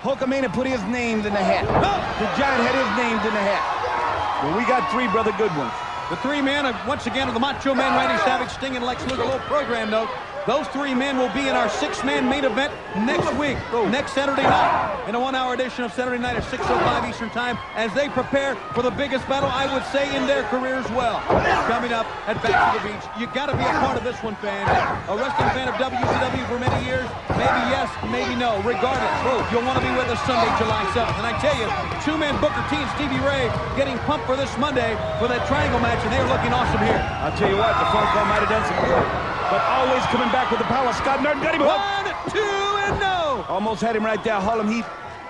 Hulkamania put his names in the hat. The Giant had his names in the hat. Well, we got three brother good ones. The three men, once again, of the Macho Man, Randy Savage, Sting, and Lex Luger. Little program note. Those three men will be in our six-man main event next week, next Saturday night, in a one-hour edition of Saturday night at 6:05 Eastern Time, as they prepare for the biggest battle, I would say, in their careers well. Coming up at Back to the Beach. You got to be a part of this one, fans. A wrestling fan of WCW for many years, maybe yes, maybe no. Regardless, you'll want to be with us Sunday, July 7th. And I tell you, two-man Booker T and Stevie Ray getting pumped for this Monday for that triangle match, and they're looking awesome here. I'll tell you what, the phone call might have done some good. But always coming back with the power. Scott Norton got him hooked. 1, 2, and no. Almost had him right there. Harlem Heat.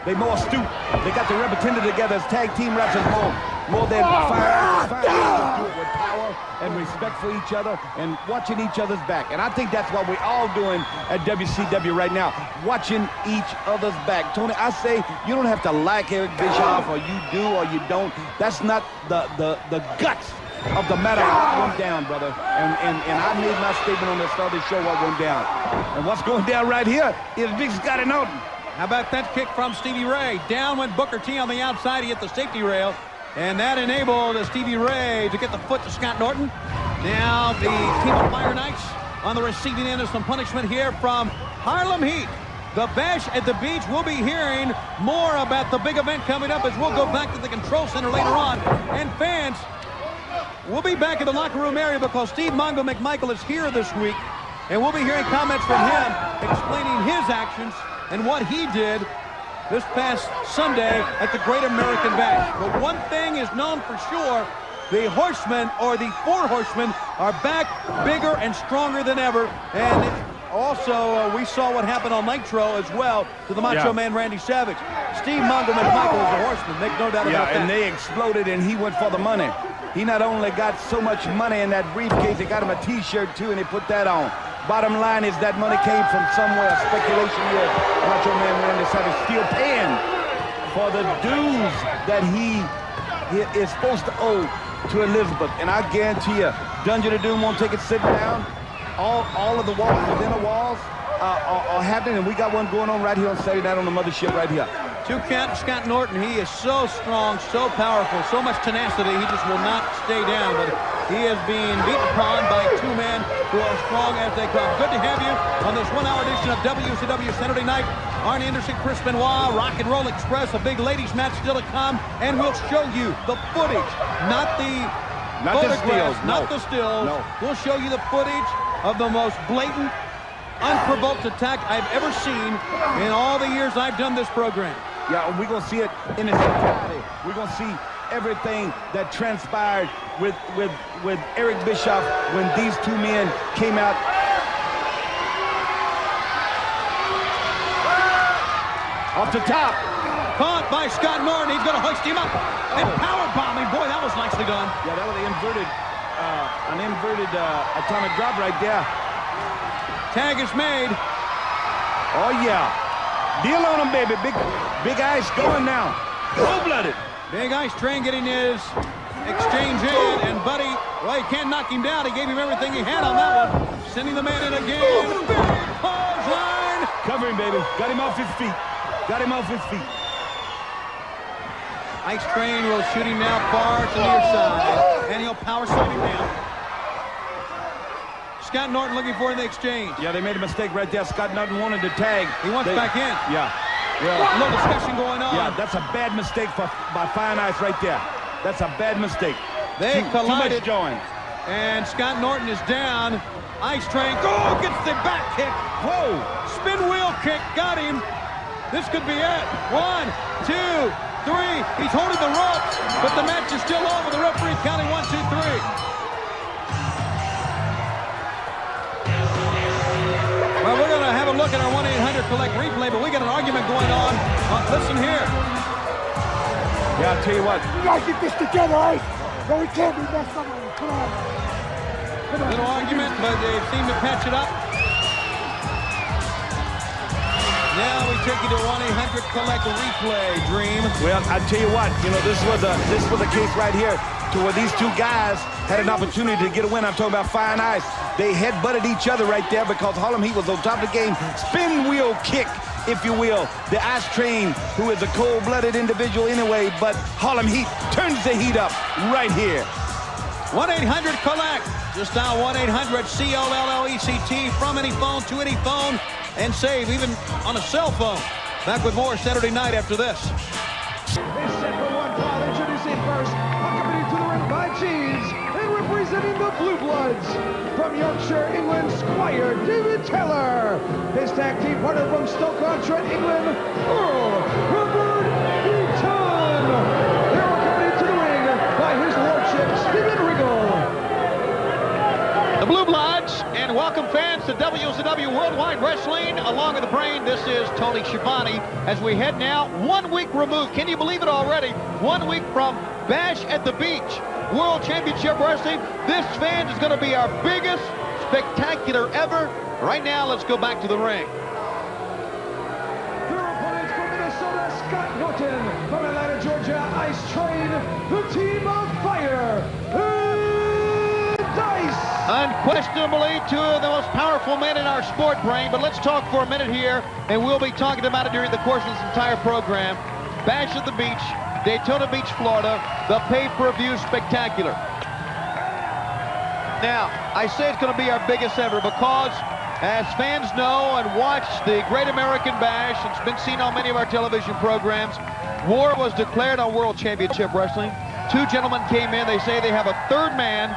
They more astute. They got the representative together as tag team wrestlers more than fire. Do it with power and respect for each other and watching each other's back. And I think that's what we're all doing at WCW right now, watching each other's back. Tony, I say you don't have to like Eric Bischoff, or you do or you don't. That's not the guts of the matter what went down, brother. And I made my statement on the start of the show what went down. And what's going down right here is Big Scotty Norton. How about that kick from Stevie Ray? Down went Booker T on the outside. He hit the safety rail. And that enabled Stevie Ray to get the foot to Scott Norton. Now the team of Fire and Ice on the receiving end of some punishment here from Harlem Heat. The Bash at the Beach. We'll be hearing more about the big event coming up as we'll go back to the control center later on. And fans, we'll be back in the locker room area because Steve Mongo McMichael is here this week, and we'll be hearing comments from him explaining his actions and what he did this past Sunday at the Great American Bash. But one thing is known for sure, the Horsemen, or the Four Horsemen, are back bigger and stronger than ever. And also, we saw what happened on Nitro as well to the Macho Man Randy Savage. Steve Mongo McMichael is a Horseman, make no doubt about that. And they exploded, and he went for the money. He not only got so much money in that briefcase, they got him a T-shirt too, and he put that on. Bottom line is that money came from somewhere. Speculation here. Macho Man Randy Savage still paying for the dues that he is supposed to owe to Elizabeth. And I guarantee you, Dungeon of Doom won't take it sitting down. All of the walls, within the walls, are happening, and we got one going on right here on Saturday night on the mothership right here. To Scott Norton, he is so strong, so powerful, so much tenacity, he just will not stay down. But he is being beaten upon by two men who are strong as they come. Good to have you on this one-hour edition of WCW Saturday Night. Arn Anderson, Chris Benoit, Rock and Roll Express, a big ladies match still to come, and we'll show you the footage, not the photographs, not the stills. No. We'll show you the footage of the most blatant, unprovoked attack I've ever seen in all the years I've done this program. Yeah, we're going to see it in its entirety. We're going to see everything that transpired with Eric Bischoff when these two men came out. Off the top. Caught by Scott Norton. He's going to hoist him up. And power bombing. Boy, that was nicely done. Yeah, that was an inverted atomic drop right there. Tag is made. Oh, yeah. Deal on him, baby. Big Ice going now. Cold-blooded. Big Ice Train getting his exchange in. And Buddy, well, he can't knock him down. He gave him everything he had on that one. Sending the man in again. Big clothesline. Cover him, baby. Got him off his feet. Got him off his feet. Ice Train will shoot him now far to the near side. And he'll power slam him down. Scott Norton looking for in the exchange. Yeah, they made a mistake right there. Scott Norton wanted to tag. He wants back in. Yeah. A little discussion going on. Yeah, that's a bad mistake by Fire and Ice right there. That's a bad mistake. They collided. Too much join. And Scott Norton is down. Ice Train, gets the back kick. Whoa. Spin wheel kick, got him. This could be it. 1, 2, 3. He's holding the ropes, but the match is still on with the referee counting 1, 2, 3. Well, we're going to have a look at our 1-800-COLLECT replay, but we got an argument going on. Listen here. Yeah, I'll tell you what. You guys get this together, Ice. No, we can't be messed up. Come on. Little argument, but they seem to patch it up. Now we take you to 1-800-COLLECT replay, Dream. Well, I tell you what, this was a case right here. to where these two guys had an opportunity to get a win. I'm talking about Fire and Ice. They headbutted each other right there because Harlem Heat was on top of the game. Spin wheel kick, if you will. The Ice Train, who is a cold-blooded individual anyway, but Harlem Heat turns the heat up right here. 1-800-COLLECT. Just dial 1-800-COLLECT from any phone to any phone and save, even on a cell phone. Back with more Saturday night after this. It's set for one fall. Introducing first, accompanied to the ring by Cheese, and representing the Blue Bloods from Yorkshire, England, Squire David Taylor. His tag team partner from Stoke-on-Trent, England, Earl Robert Eaton. They're accompanied to the ring by His Lordship Steven Regal. The Blue Bloods, and welcome fans to WCW Worldwide Wrestling. Along with the Brain, this is Tony Schiavone as we head now 1 week removed. Can you believe it already? 1 week from Bash at the Beach World Championship Wrestling. This, fans, is going to be our biggest spectacular ever. Right now, let's go back to the ring. Your opponents from Minnesota, Scott Norton. From Atlanta, Georgia, Ice Train. The team of Fire and Ice. Unquestionably, two of the most powerful men in our sport, Brain. But let's talk for a minute here, and we'll be talking about it during the course of this entire program. Bash at the Beach, Daytona Beach, Florida, the pay-per-view spectacular. Now, I say it's going to be our biggest ever because, as fans know and watch the Great American Bash, it's been seen on many of our television programs, war was declared on World Championship Wrestling. Two gentlemen came in. They say they have a third man,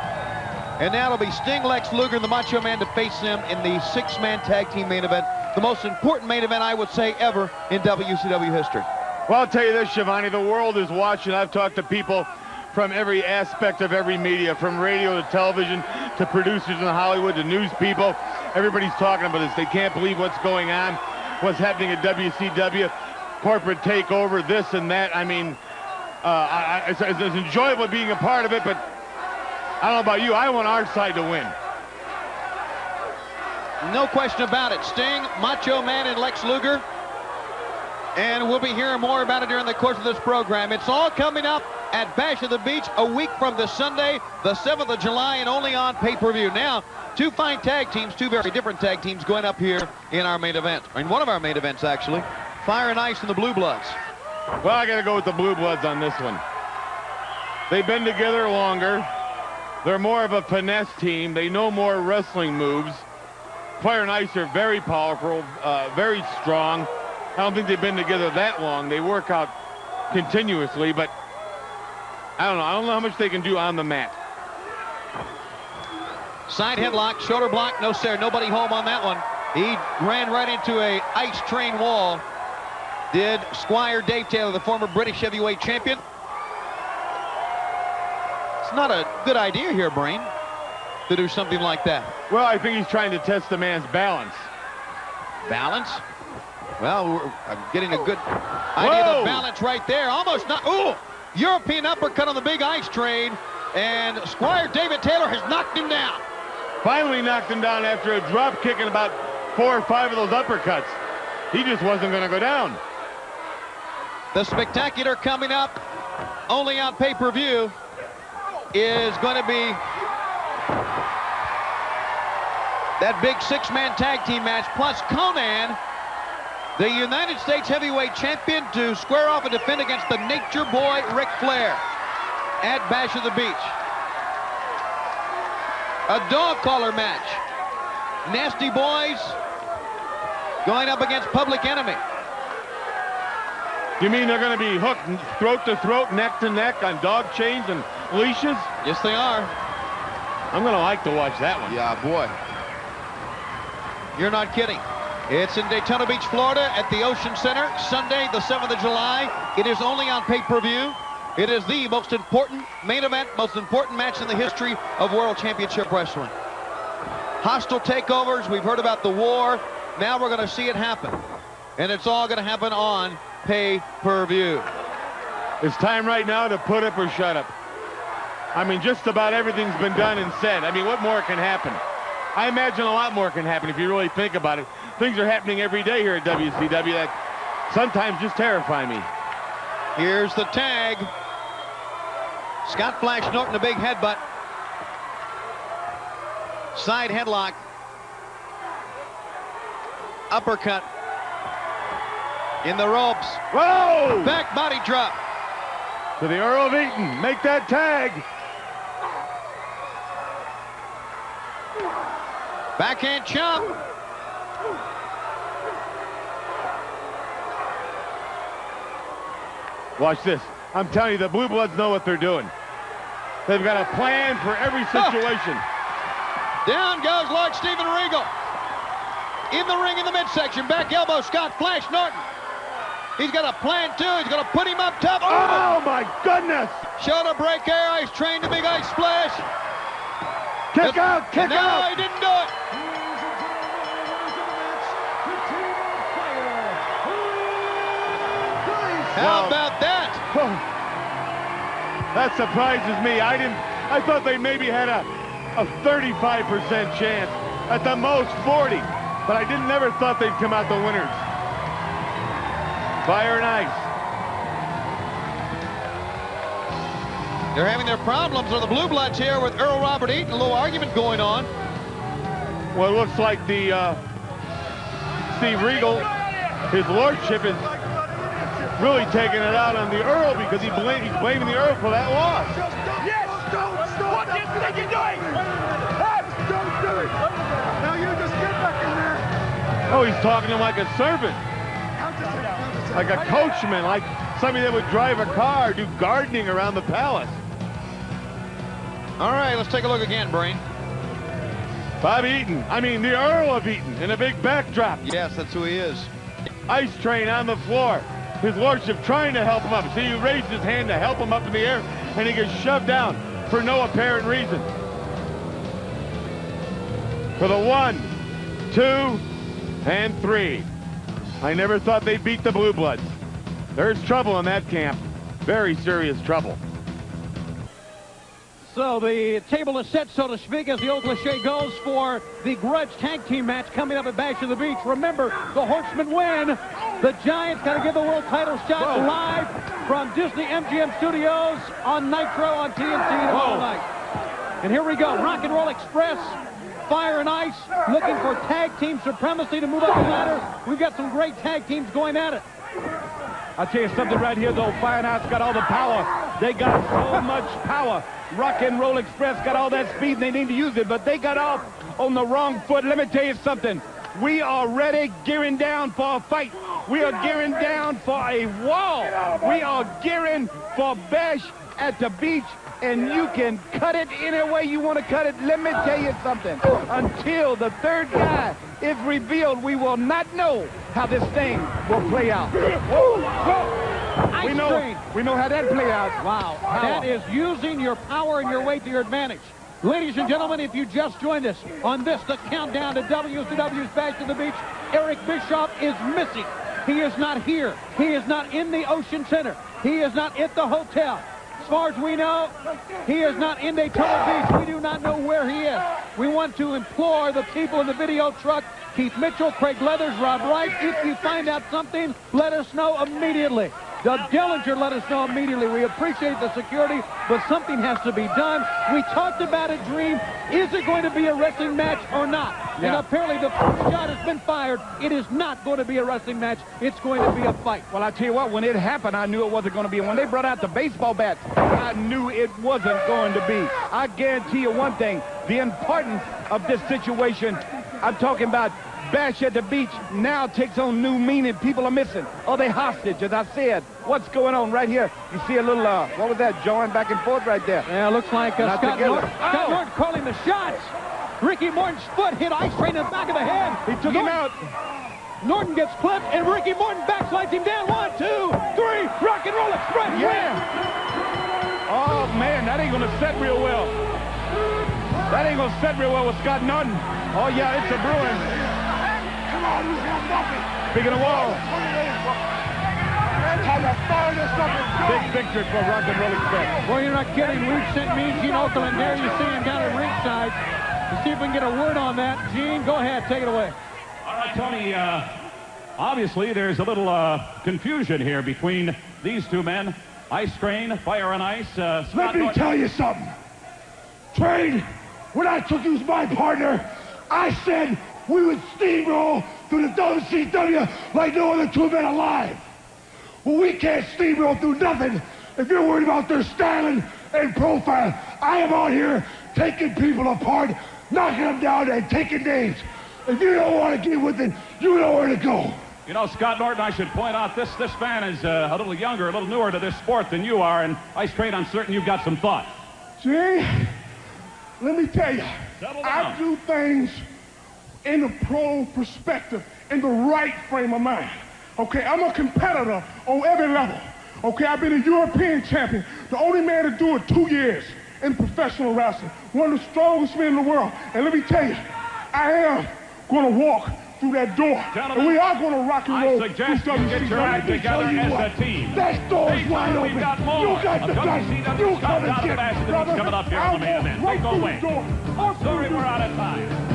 and now it'll be Sting, Lex Luger, and the Macho Man to face them in the six-man tag team main event. The most important main event, I would say, ever in WCW history. Well, I'll tell you this, Schiavone, the world is watching. I've talked to people from every aspect of every media, from radio to television to producers in Hollywood to news people. Everybody's talking about this. They can't believe what's going on, what's happening at WCW, corporate takeover, this and that. I mean, it's enjoyable being a part of it, but I don't know about you. I want our side to win. No question about it. Sting, Macho Man, and Lex Luger. And we'll be hearing more about it during the course of this program. It's all coming up at Bash at the Beach a week from this Sunday, the 7th of July, and only on pay-per-view. Now, two fine tag teams, two very different tag teams going up here in our main event. In one of our main events, actually. Fire and Ice and the Blue Bloods. Well, I got to go with the Blue Bloods on this one. They've been together longer. They're more of a finesse team. They know more wrestling moves. Fire and Ice are very powerful, very strong. I don't think they've been together that long. They work out continuously, but I don't know. I don't know how much they can do on the mat. Side headlock, shoulder block, no sir, nobody home on that one. He ran right into a Ice Train wall. Did Squire Dave Taylor, the former British heavyweight champion. It's not a good idea here, Brain, to do something like that. Well, I think he's trying to test the man's balance. Balance? Well, I'm getting a good idea of the balance right there. Almost not. Ooh! European uppercut on the big Ice Train. And Squire David Taylor has knocked him down. Finally knocked him down after a drop kick and about 4 or 5 of those uppercuts. He just wasn't going to go down. The spectacular coming up, only on pay-per-view, is going to be that big six-man tag team match, plus Conan, the United States heavyweight champion, to square off and defend against the Nature Boy Ric Flair at Bash of the Beach. A dog collar match. Nasty Boys going up against Public Enemy. You mean they're going to be hooked throat to throat, neck to neck on dog chains and leashes? Yes, they are. I'm going to like to watch that one. Yeah, boy. You're not kidding. It's in Daytona Beach, Florida at the Ocean Center, Sunday, the 7th of July. It is only on pay-per-view. It is the most important main event, most important match in the history of World Championship Wrestling. Hostile takeovers. We've heard about the war. Now we're going to see it happen. And it's all going to happen on pay-per-view. It's time right now to put up or shut up. I mean, just about everything's been done and said. I mean, what more can happen? I imagine a lot more can happen if you really think about it. Things are happening every day here at WCW that sometimes just terrify me. Here's the tag. Scott Flash Norton, a big headbutt. Side headlock. Uppercut. In the ropes. Whoa! Back body drop. To the Earl of Eaton. Make that tag. Backhand chop. Watch this. I'm telling you, the Blue Bloods know what they're doing. They've got a plan for every situation. Down goes Lord Steven Regal. In the ring in the midsection. Back elbow, Scott Flash Norton. He's got a plan, too. He's going to put him up top. Oh, my goodness. Shoulder break air, Ice Train, the big ice splash. Kick out, kick out. No, he didn't do it. How about that? That surprises me. I thought they maybe had a 35% chance. At the most 40. But I never thought they'd come out the winners. Fire and Ice. They're having their problems with the Blue Bloods here with Earl Robert Eaton. A little argument going on. Well, it looks like the Steve Regal, his lordship, is really taking it out on the Earl because he's blaming the Earl for that loss. Yes! What do you think you're doing? Don't do it! Now you just get back in there! Oh, he's talking to him like a servant. Like a coachman, like somebody that would drive a car, do gardening around the palace. All right, let's take a look again, Brain. Bob Eaton, the Earl of Eaton, in a big backdrop. Yes, that's who he is. Ice Train on the floor. His lordship trying to help him up. See, he raised his hand to help him up in the air, and he gets shoved down for no apparent reason. For the 1, 2, and 3. I never thought they'd beat the Blue Bloods. There's trouble in that camp. Very serious trouble. So the table is set, so to speak, as the old cliche goes, for the grudge tag team match coming up at Bash of the Beach. Remember, the Horsemen win. The Giants got to give the world title shot live from Disney MGM Studios on Nitro on TNT tomorrow night. And here we go. Rock and Roll Express, Fire and Ice, looking for tag team supremacy to move up the ladder. We've got some great tag teams going at it. I'll tell you something right here, though. Fire and Ice got all the power. They got so much power. Rock and Roll Express got all that speed, and they need to use it, but they got off on the wrong foot. Let me tell you something. We are ready, gearing down for a fight. We are gearing down for a wall. We are gearing for Bash at the Beach, and you can cut it any way you want to cut it. Let me tell you something. Until the third guy is revealed, we will not know how this thing will play out. We know how that play out. Wow. That is using your power and your weight to your advantage. Ladies and gentlemen, if you just joined us on this, the countdown to WCW's Bash to the Beach, Eric Bischoff is missing. He is not here. He is not in the Ocean Center. He is not at the hotel. As far as we know, he is not in Daytona Beach. We do not know where he is. We want to implore the people in the video truck, Keith Mitchell, Craig Leathers, Rob Wright, if you find out something, let us know immediately. Doug Dellinger let us know immediately. We appreciate the security, but something has to be done. We talked about a dream. Is it going to be a wrestling match or not? Yeah. And apparently the first shot has been fired. It is not going to be a wrestling match. It's going to be a fight. Well, I tell you what, when it happened, I knew it wasn't going to be. When they brought out the baseball bats, I knew it wasn't going to be. I guarantee you one thing, the importance of this situation, I'm talking about Bash at the Beach now takes on new meaning. People are missing. Are they hostage? As I said, what's going on right here? You see a little, what was that, Joan back and forth right there? Yeah, looks like Scott Norton calling the shots. Ricky Morton's foot hit Ice Train in the back of the head. He took him out. Norton gets clipped, and Ricky Morton backslides him down. 1, 2, 3. Rock and Roll Express. Yeah. Oh, man, that ain't going to set real well. That ain't going to set real well with Scott Norton. Oh, yeah, it's a brewing. Speaking of wall. Big victory for Rock and Roll Express. Well, you're not kidding. We've sent me Gene Okerlund there. You see him down at ringside. To see if we can get a word on that. Gene, go ahead. Take it away. All right, Tony. Obviously, there's a little confusion here between these two men. Ice Train, Fire and Ice. Let me tell you something. Train, when I took you as my partner, I said we would steamroll through the WCW like no other two men alive. Well, we can't steamroll through nothing if you're worried about their styling and profile. I am out here taking people apart, knocking them down, and taking names. If you don't want to get with it, you know where to go. You know, Scott Norton, I should point out this man is a little younger, a little newer to this sport than you are, and Ice Train, I'm certain you've got some thought. See, let me tell you, I do things in the pro perspective, in the right frame of mind. Okay, I'm a competitor on every level. Okay, I've been a European champion, the only man to do it 2 years in professional wrestling, one of the strongest men in the world. And let me tell you, I am going to walk through that door. Gentlemen, and we are going to rock and roll. I suggest you get your act together as a team. That door's wide open. We've got more. You got the guts. You come and get it, brother. Coming up here on the main event. Right Don't go away. I'm sorry we're out of time.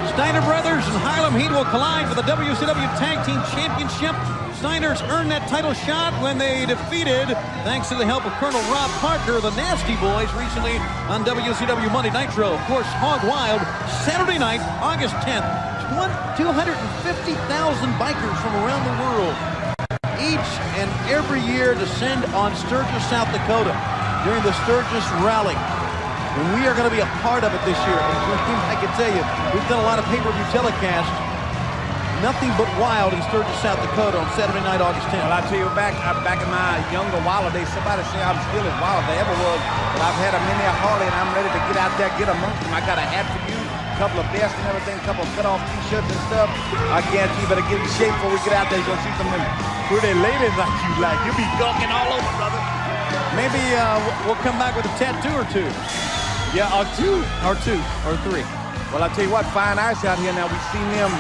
Steiner brothers and Harlem Heat will collide for the WCW Tag Team Championship. Steiner's earned that title shot when they defeated, thanks to the help of Colonel Rob Parker, the Nasty Boys recently on WCW Monday Nitro. Of course, Hog Wild, Saturday night, August 10th. 250,000 bikers from around the world each and every year descend on Sturgis, South Dakota during the Sturgis Rally. And we are going to be a part of it this year. And I can tell you, we've done a lot of pay-per-view telecasts. Nothing but wild in Sturgis, South Dakota on Saturday night, August 10th. Well, I tell you, back in my younger wilder days, somebody say I'm still as wild as I ever was. But I've had a mini Harley, and I'm ready to get out there, get amongst them. I got a hat for you, a couple of vests and everything, a couple of cut-off T-shirts and stuff. I guarantee you better get in shape before we get out there. You're going to see some pretty ladies like you like. You'll be gawking all over, brother. Maybe we'll come back with a tattoo or two. Yeah, or two. Or three. Well, I tell you what, Fire and Ice out here now. We've seen them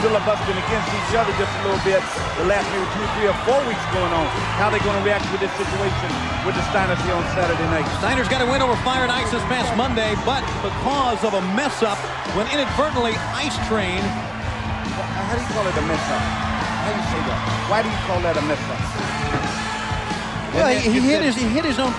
filibustering against each other just a little bit the last maybe 2, 3, or 4 weeks going on. How they going to react with this situation with the Steiners here on Saturday night? Steiner's got a win over Fire and Ice this past Monday, but because of a mess-up when inadvertently Ice Train... How do you call it a mess-up? How do you say that? Why do you call that a mess-up? Well, he hit his own...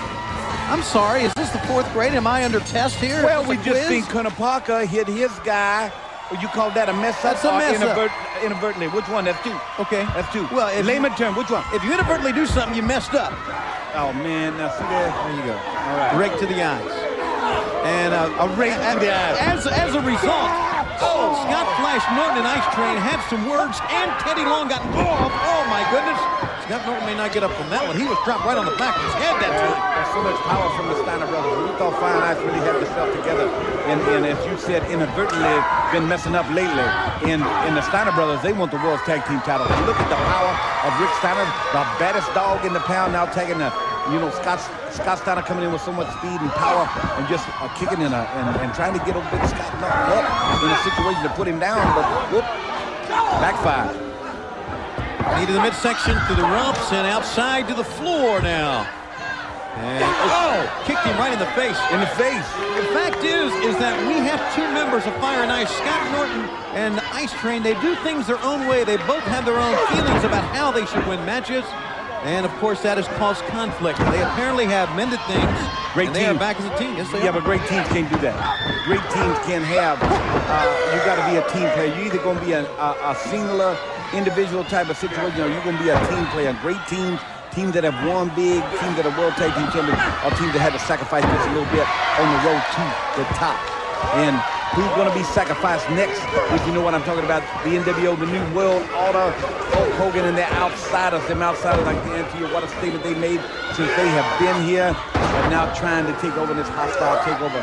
I'm sorry, is this the 4th grade? Am I under test here? Well, we just seen Colonel Parker hit his guy. Would you call that a mess-up? That's a mess-up. Inadvertently. Which one? That's 2. Okay. That's 2. Well, layman term, which one? If you inadvertently do something, you messed up. Oh, man. Now, see there? There you go. All right. Rake to the eyes. And a rake to the eyes. As a result, Scott Flash Norton and Ice Train had some words, and Teddy Long got involved. Oh, my goodness. Scott Norton may not get up from that one. He was dropped right on the back of his head that time. There's so much power from the Steiner brothers. We thought Fire and Ice really had themselves together. And as you said, inadvertently been messing up lately. In the Steiner brothers, they want the world's tag team title. And look at the power of Rick Steiner, the baddest dog in the pound, now taking the, Scott Steiner coming in with so much speed and power and just kicking and trying to get a big Scott Norton up in a situation to put him down, but whoop, backfired. Knee to the midsection, to the ropes, and outside to the floor now. And kicked him right in the face. In the face. The fact is that we have 2 members of Fire and Ice, Scott Norton and Ice Train. They do things their own way. They both have their own feelings about how they should win matches. And, of course, that has caused conflict. They apparently have mended things. Great team. They are back as a team. Yes, they are. But great teams can't do that. Great teams can't have, you got to be a team player. You're either going to be a singular, individual type of situation, or you're going to be a team player. Great teams, teams that have won big, teams that are world tag team champions, or teams that had to sacrifice just a little bit on the road to the top. And who's going to be sacrificed next? If you know what I'm talking about, the NWO, the New World Order, Hulk Hogan and their outsiders. Them outsiders, I guarantee you, what a statement they made since they have been here, and now trying to take over this hostile takeover.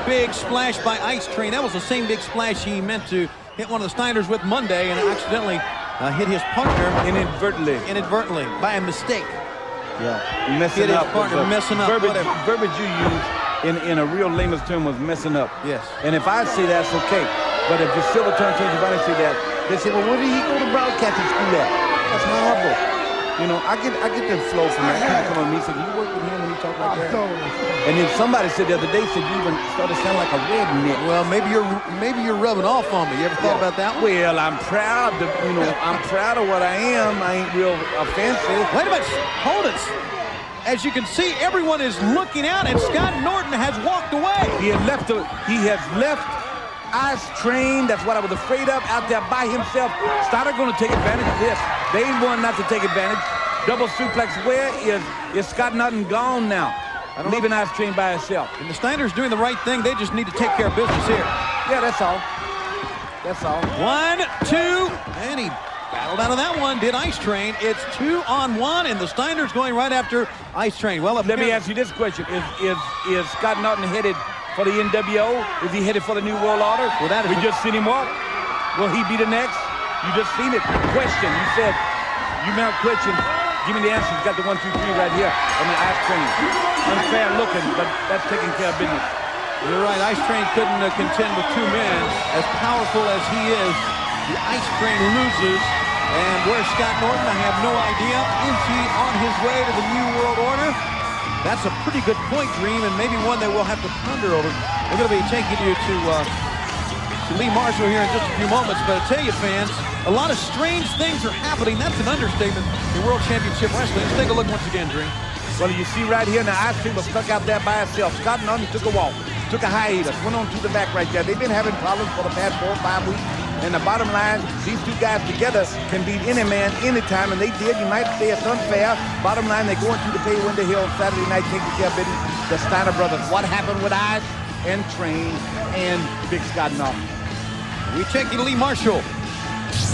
Big splash by Ice Train. That was the same big splash he meant to hit one of the Steiners with Monday, and accidentally hit his partner inadvertently by a mistake. Yeah, messing up. Messing up. Verbiage you use in a real layman's term was messing up. Yes. And if I say that's okay, but if the silver term changes, if I didn't say that, they say, well, where did he go to broadcasting school at? That's horrible. You know, I get the flow from that. People come on me and say, "Do you work with him when he talk like that?" And then somebody said the other day, said you even started to sound like a redneck. Well, maybe you're rubbing off on me. You ever thought about that one? Well, I'm proud to, you know, I'm proud of what I am. I ain't real offensive. Wait a minute, hold it. As you can see, everyone is looking out, and Scott Norton has walked away. He has left Ice Train. That's what I was afraid of, out there by himself. Steiner going to take advantage of this. They ain't one not to take advantage. Double suplex. Where is Scott Norton gone now? Leaving Ice Train by himself. And the Steiners doing the right thing. They just need to take care of business here. Yeah, that's all. That's all. 1, 2, and he battled out of that one, did Ice Train. It's 2-on-1, and the Steiners going right after Ice Train. Well, let me ask you this question. Is Scott Norton headed for the NWO? Is he headed for the New World Order? Well, we just seen him walk. Will he be the next? You just seen it. Question. You said, you meant question. Give me the answer. You got the 1, 2, 3 right here on the Ice Train. Unfair looking, but that's taking care of business. You're right. Ice Train couldn't contend with 2 men. As powerful as he is, the Ice Train loses. And where's Scott Norton? I have no idea. Is he on his way to the New World Order? That's a pretty good point, Dream, and maybe one that we'll have to ponder over. We're going to be taking you to Lee Marshall here in just a few moments, but I tell you, fans, a lot of strange things are happening. That's an understatement in World Championship Wrestling. Let's take a look once again, Dream. Well, you see right here, now Ice Train was stuck out there by himself. Scott Norton took a walk, took a hiatus, went on to the back right there. They've been having problems for the past 4 or 5 weeks. And the bottom line, these 2 guys together can beat any man anytime, and they did. You might say it's unfair. Bottom line, they're going to the pay window hill Saturday night, taking care of business. The Steiner brothers. What happened with Ice and Train and Big Scott Norton? We take you to Lee Marshall.